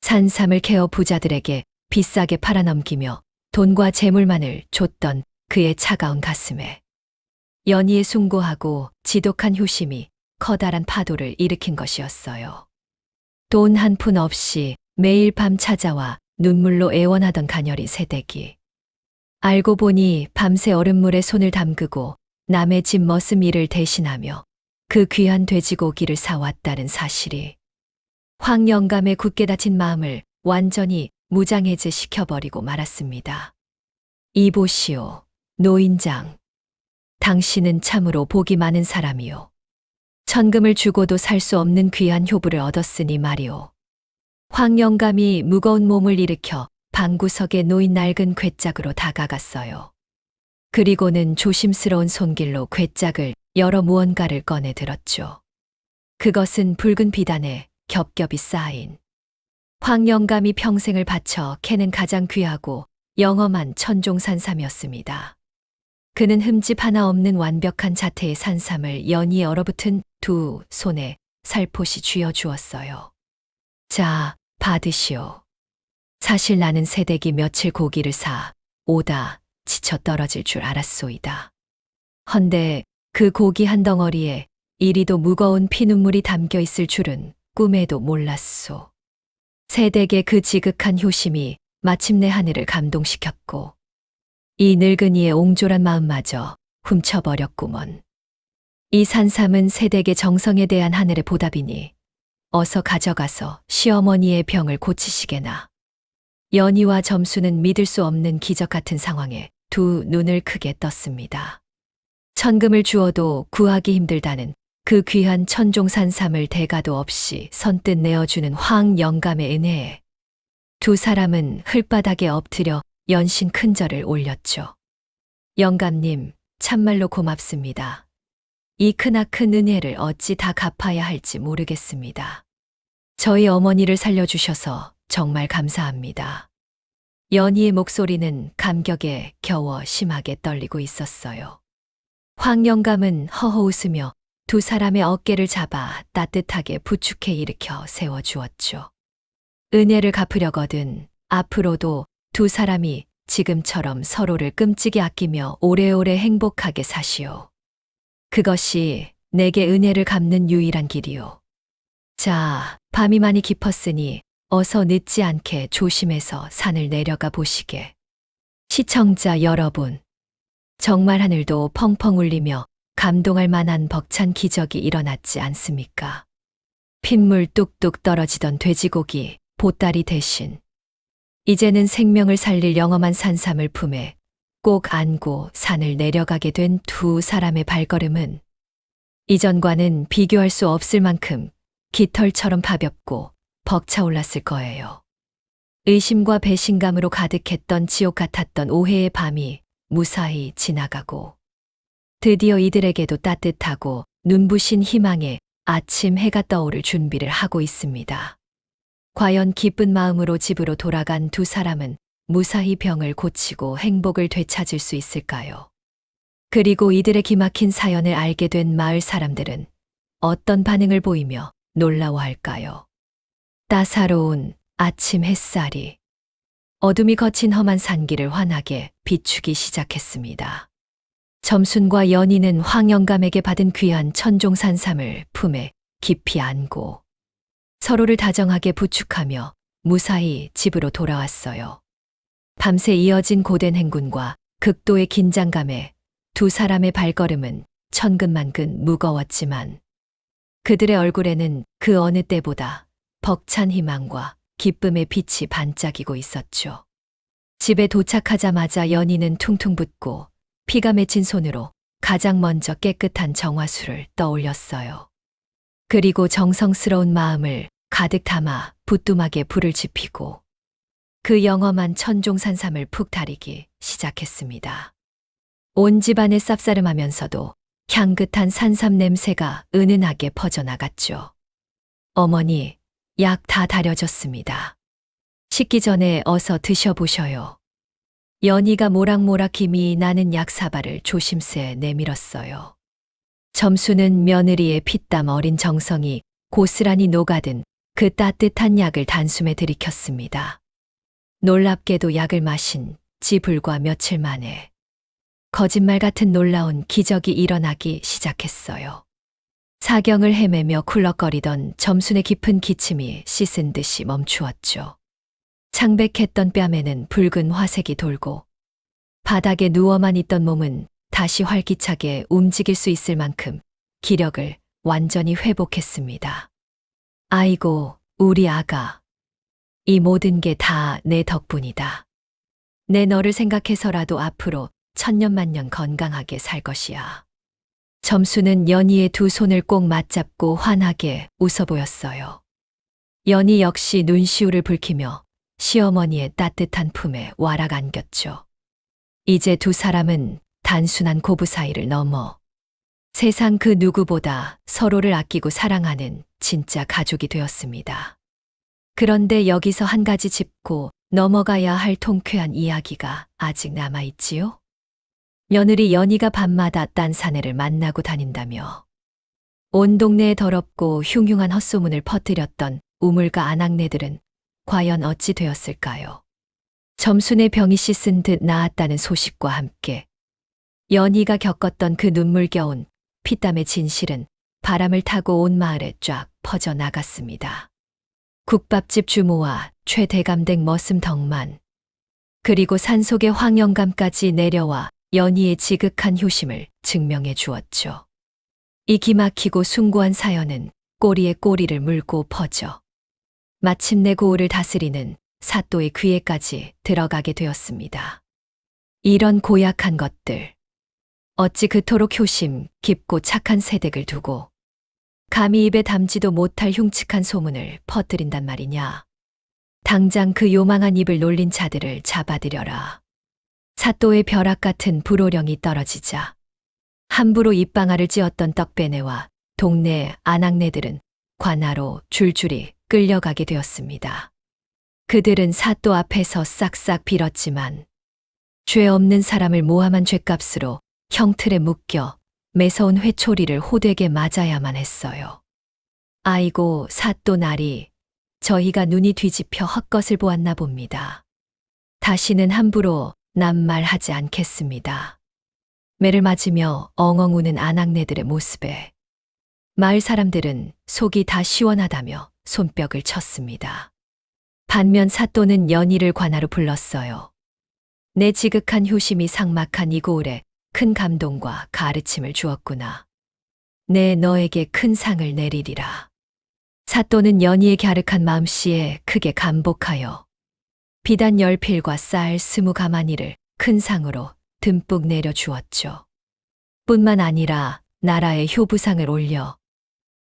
산삼을 캐어 부자들에게 비싸게 팔아넘기며 돈과 재물만을 줬던 그의 차가운 가슴에 연희의 숭고하고 지독한 효심이 커다란 파도를 일으킨 것이었어요. 돈 한 푼 없이 매일 밤 찾아와 눈물로 애원하던 가녀린 새댁이 알고 보니 밤새 얼음물에 손을 담그고 남의 집 머슴 일을 대신하며 그 귀한 돼지고기를 사왔다는 사실이 황 영감의 굳게 닫힌 마음을 완전히 무장해제 시켜버리고 말았습니다. 이보시오, 노인장. 당신은 참으로 복이 많은 사람이오. 천금을 주고도 살 수 없는 귀한 효부를 얻었으니 말이오. 황 영감이 무거운 몸을 일으켜 방구석에 놓인 낡은 괴짝으로 다가갔어요. 그리고는 조심스러운 손길로 괴짝을 열어 무언가를 꺼내 들었죠. 그것은 붉은 비단에 겹겹이 쌓인 황 영감이 평생을 바쳐 캐는 가장 귀하고 영험한 천종산삼이었습니다. 그는 흠집 하나 없는 완벽한 자태의 산삼을 연희에 얼어붙은 두 손에 살포시 쥐어 주었어요. 자, 받으시오. 사실 나는 새댁이 며칠 고기를 사 오다 지쳐 떨어질 줄 알았소이다. 헌데 그 고기 한 덩어리에 이리도 무거운 피눈물이 담겨 있을 줄은 꿈에도 몰랐소. 새댁의 그 지극한 효심이 마침내 하늘을 감동시켰고 이 늙은이의 옹졸한 마음마저 훔쳐버렸구먼. 이 산삼은 새댁의 정성에 대한 하늘의 보답이니 어서 가져가서 시어머니의 병을 고치시게나. 연희와 점수는 믿을 수 없는 기적 같은 상황에 두 눈을 크게 떴습니다. 천금을 주어도 구하기 힘들다는 그 귀한 천종산삼을 대가도 없이 선뜻 내어주는 황 영감의 은혜에 두 사람은 흙바닥에 엎드려 연신 큰절을 올렸죠. 영감님, 참말로 고맙습니다. 이 크나큰 은혜를 어찌 다 갚아야 할지 모르겠습니다. 저희 어머니를 살려주셔서 정말 감사합니다. 연희의 목소리는 감격에 겨워 심하게 떨리고 있었어요. 황 영감은 허허 웃으며 두 사람의 어깨를 잡아 따뜻하게 부축해 일으켜 세워주었죠. 은혜를 갚으려거든 앞으로도 두 사람이 지금처럼 서로를 끔찍이 아끼며 오래오래 행복하게 사시오. 그것이 내게 은혜를 갚는 유일한 길이오. 자, 밤이 많이 깊었으니 어서 늦지 않게 조심해서 산을 내려가 보시게. 시청자 여러분, 정말 하늘도 펑펑 울리며 감동할 만한 벅찬 기적이 일어났지 않습니까? 핏물 뚝뚝 떨어지던 돼지고기, 보따리 대신 이제는 생명을 살릴 영험한 산삼을 품에 꼭 안고 산을 내려가게 된 두 사람의 발걸음은 이전과는 비교할 수 없을 만큼 깃털처럼 가볍고 벅차올랐을 거예요. 의심과 배신감으로 가득했던 지옥 같았던 오해의 밤이 무사히 지나가고 드디어 이들에게도 따뜻하고 눈부신 희망의 아침 해가 떠오를 준비를 하고 있습니다. 과연 기쁜 마음으로 집으로 돌아간 두 사람은 무사히 병을 고치고 행복을 되찾을 수 있을까요? 그리고 이들의 기막힌 사연을 알게 된 마을 사람들은 어떤 반응을 보이며 놀라워할까요? 따사로운 아침 햇살이 어둠이 거친 험한 산길을 환하게 비추기 시작했습니다. 점순과 연희는 황영감에게 받은 귀한 천종산삼을 품에 깊이 안고 서로를 다정하게 부축하며 무사히 집으로 돌아왔어요. 밤새 이어진 고된 행군과 극도의 긴장감에 두 사람의 발걸음은 천근만근 무거웠지만 그들의 얼굴에는 그 어느 때보다 벅찬 희망과 기쁨의 빛이 반짝이고 있었죠. 집에 도착하자마자 연희는 퉁퉁 붓고 피가 맺힌 손으로 가장 먼저 깨끗한 정화수를 떠올렸어요. 그리고 정성스러운 마음을 가득 담아 부뚜막에 불을 지피고 그 영험한 천종산삼을 푹 다리기 시작했습니다. 온 집안에 쌉싸름하면서도 향긋한 산삼 냄새가 은은하게 퍼져나갔죠. 어머니, 약 다 다려졌습니다. 식기 전에 어서 드셔보셔요. 연희가 모락모락 김이 나는 약사발을 조심스레 내밀었어요. 점수는 며느리의 피땀 어린 정성이 고스란히 녹아든 그 따뜻한 약을 단숨에 들이켰습니다. 놀랍게도 약을 마신 지 불과 며칠 만에 거짓말 같은 놀라운 기적이 일어나기 시작했어요. 사경을 헤매며 쿨럭거리던 점순의 깊은 기침이 씻은 듯이 멈추었죠. 창백했던 뺨에는 붉은 화색이 돌고 바닥에 누워만 있던 몸은 다시 활기차게 움직일 수 있을 만큼 기력을 완전히 회복했습니다. 아이고, 우리 아가. 이 모든 게 다 내 덕분이다. 내 너를 생각해서라도 앞으로 천년만년 건강하게 살 것이야. 점수는 연희의 두 손을 꼭 맞잡고 환하게 웃어 보였어요. 연희 역시 눈시울을 붉히며 시어머니의 따뜻한 품에 와락 안겼죠. 이제 두 사람은 단순한 고부 사이를 넘어 세상 그 누구보다 서로를 아끼고 사랑하는 진짜 가족이 되었습니다. 그런데 여기서 한 가지 짚고 넘어가야 할 통쾌한 이야기가 아직 남아있지요? 며느리 연희가 밤마다 딴 사내를 만나고 다닌다며 온 동네에 더럽고 흉흉한 헛소문을 퍼뜨렸던 우물가 아낙네들은 과연 어찌 되었을까요? 점순의 병이 씻은 듯 나았다는 소식과 함께 연희가 겪었던 그 눈물겨운 피땀의 진실은 바람을 타고 온 마을에 쫙 퍼져 나갔습니다. 국밥집 주모와 최대감댁 머슴덕만 그리고 산속의 황영감까지 내려와 연희의 지극한 효심을 증명해 주었죠. 이 기막히고 숭고한 사연은 꼬리에 꼬리를 물고 퍼져 마침내 고을을 다스리는 사또의 귀에까지 들어가게 되었습니다. 이런 고약한 것들, 어찌 그토록 효심 깊고 착한 세댁을 두고 감히 입에 담지도 못할 흉측한 소문을 퍼뜨린단 말이냐. 당장 그 요망한 입을 놀린 자들을 잡아들여라. 사또의 벼락 같은 불호령이 떨어지자 함부로 입방아를 찧었던 떡배네와 동네 아낙네들은 관하로 줄줄이 끌려가게 되었습니다. 그들은 사또 앞에서 싹싹 빌었지만 죄 없는 사람을 모함한 죄값으로 형틀에 묶여 매서운 회초리를 호되게 맞아야만 했어요. 아이고, 사또 나리, 저희가 눈이 뒤집혀 헛것을 보았나 봅니다. 다시는 함부로 남말하지 않겠습니다. 매를 맞으며 엉엉 우는 아낙네들의 모습에 마을 사람들은 속이 다 시원하다며 손뼉을 쳤습니다. 반면 사또는 연희를 관하로 불렀어요. 내 지극한 효심이 삭막한 이 고을에 큰 감동과 가르침을 주었구나. 내 너에게 큰 상을 내리리라. 사또는 연희의 갸륵한 마음씨에 크게 감복하여 비단 열필과 쌀 20가마니를 큰 상으로 듬뿍 내려주었죠. 뿐만 아니라 나라의 효부상을 올려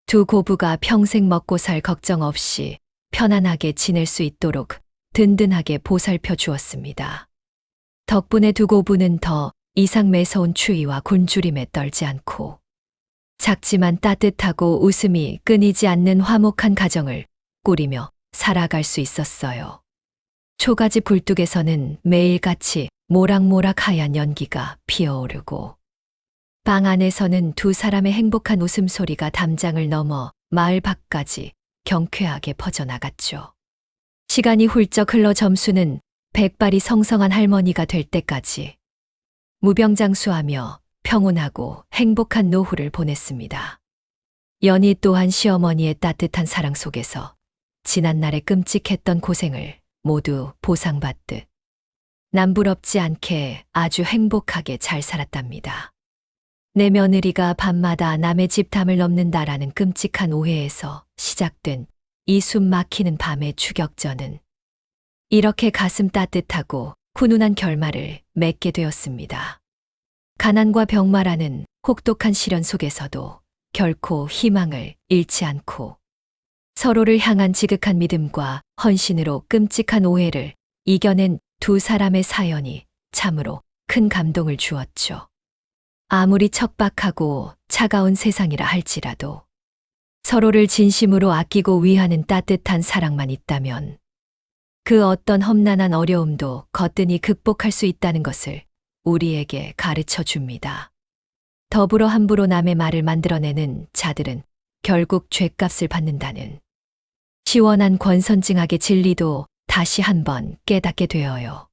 두 고부가 평생 먹고 살 걱정 없이 편안하게 지낼 수 있도록 든든하게 보살펴 주었습니다. 덕분에 두 고부는 더 이상 매서운 추위와 곤주림에 떨지 않고 작지만 따뜻하고 웃음이 끊이지 않는 화목한 가정을 꾸리며 살아갈 수 있었어요. 초가집 굴뚝에서는 매일같이 모락모락 하얀 연기가 피어오르고 방 안에서는 두 사람의 행복한 웃음소리가 담장을 넘어 마을 밖까지 경쾌하게 퍼져나갔죠. 시간이 훌쩍 흘러 점수는 백발이 성성한 할머니가 될 때까지 무병장수하며 평온하고 행복한 노후를 보냈습니다. 연희 또한 시어머니의 따뜻한 사랑 속에서 지난날의 끔찍했던 고생을 모두 보상받듯 남부럽지 않게 아주 행복하게 잘 살았답니다. 내 며느리가 밤마다 남의 집 담을 넘는다라는 끔찍한 오해에서 시작된 이 숨 막히는 밤의 추격전은 이렇게 가슴 따뜻하고 훈훈한 결말을 맺게 되었습니다. 가난과 병마라는 혹독한 시련 속에서도 결코 희망을 잃지 않고 서로를 향한 지극한 믿음과 헌신으로 끔찍한 오해를 이겨낸 두 사람의 사연이 참으로 큰 감동을 주었죠. 아무리 척박하고 차가운 세상이라 할지라도 서로를 진심으로 아끼고 위하는 따뜻한 사랑만 있다면 그 어떤 험난한 어려움도 거뜬히 극복할 수 있다는 것을 우리에게 가르쳐 줍니다. 더불어 함부로 남의 말을 만들어내는 자들은 결국 죗값을 받는다는 시원한 권선징악의 진리도 다시 한번 깨닫게 되어요.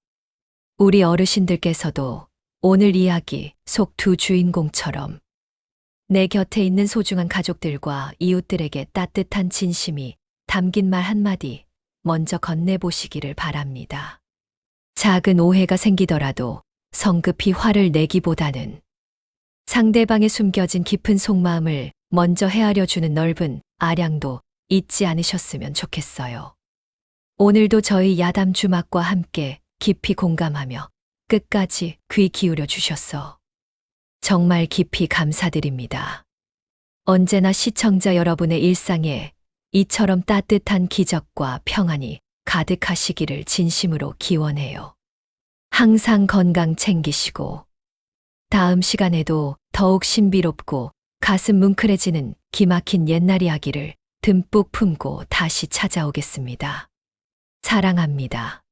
우리 어르신들께서도 오늘 이야기 속 두 주인공처럼 내 곁에 있는 소중한 가족들과 이웃들에게 따뜻한 진심이 담긴 말 한마디 먼저 건네보시기를 바랍니다. 작은 오해가 생기더라도 성급히 화를 내기보다는 상대방의 숨겨진 깊은 속마음을 먼저 헤아려주는 넓은 아량도 잊지 않으셨으면 좋겠어요. 오늘도 저희 야담 주막과 함께 깊이 공감하며 끝까지 귀 기울여 주셨어 정말 깊이 감사드립니다. 언제나 시청자 여러분의 일상에 이처럼 따뜻한 기적과 평안이 가득하시기를 진심으로 기원해요. 항상 건강 챙기시고 다음 시간에도 더욱 신비롭고 가슴 뭉클해지는 기막힌 옛날 이야기를 듬뿍 품고 다시 찾아오겠습니다. 사랑합니다.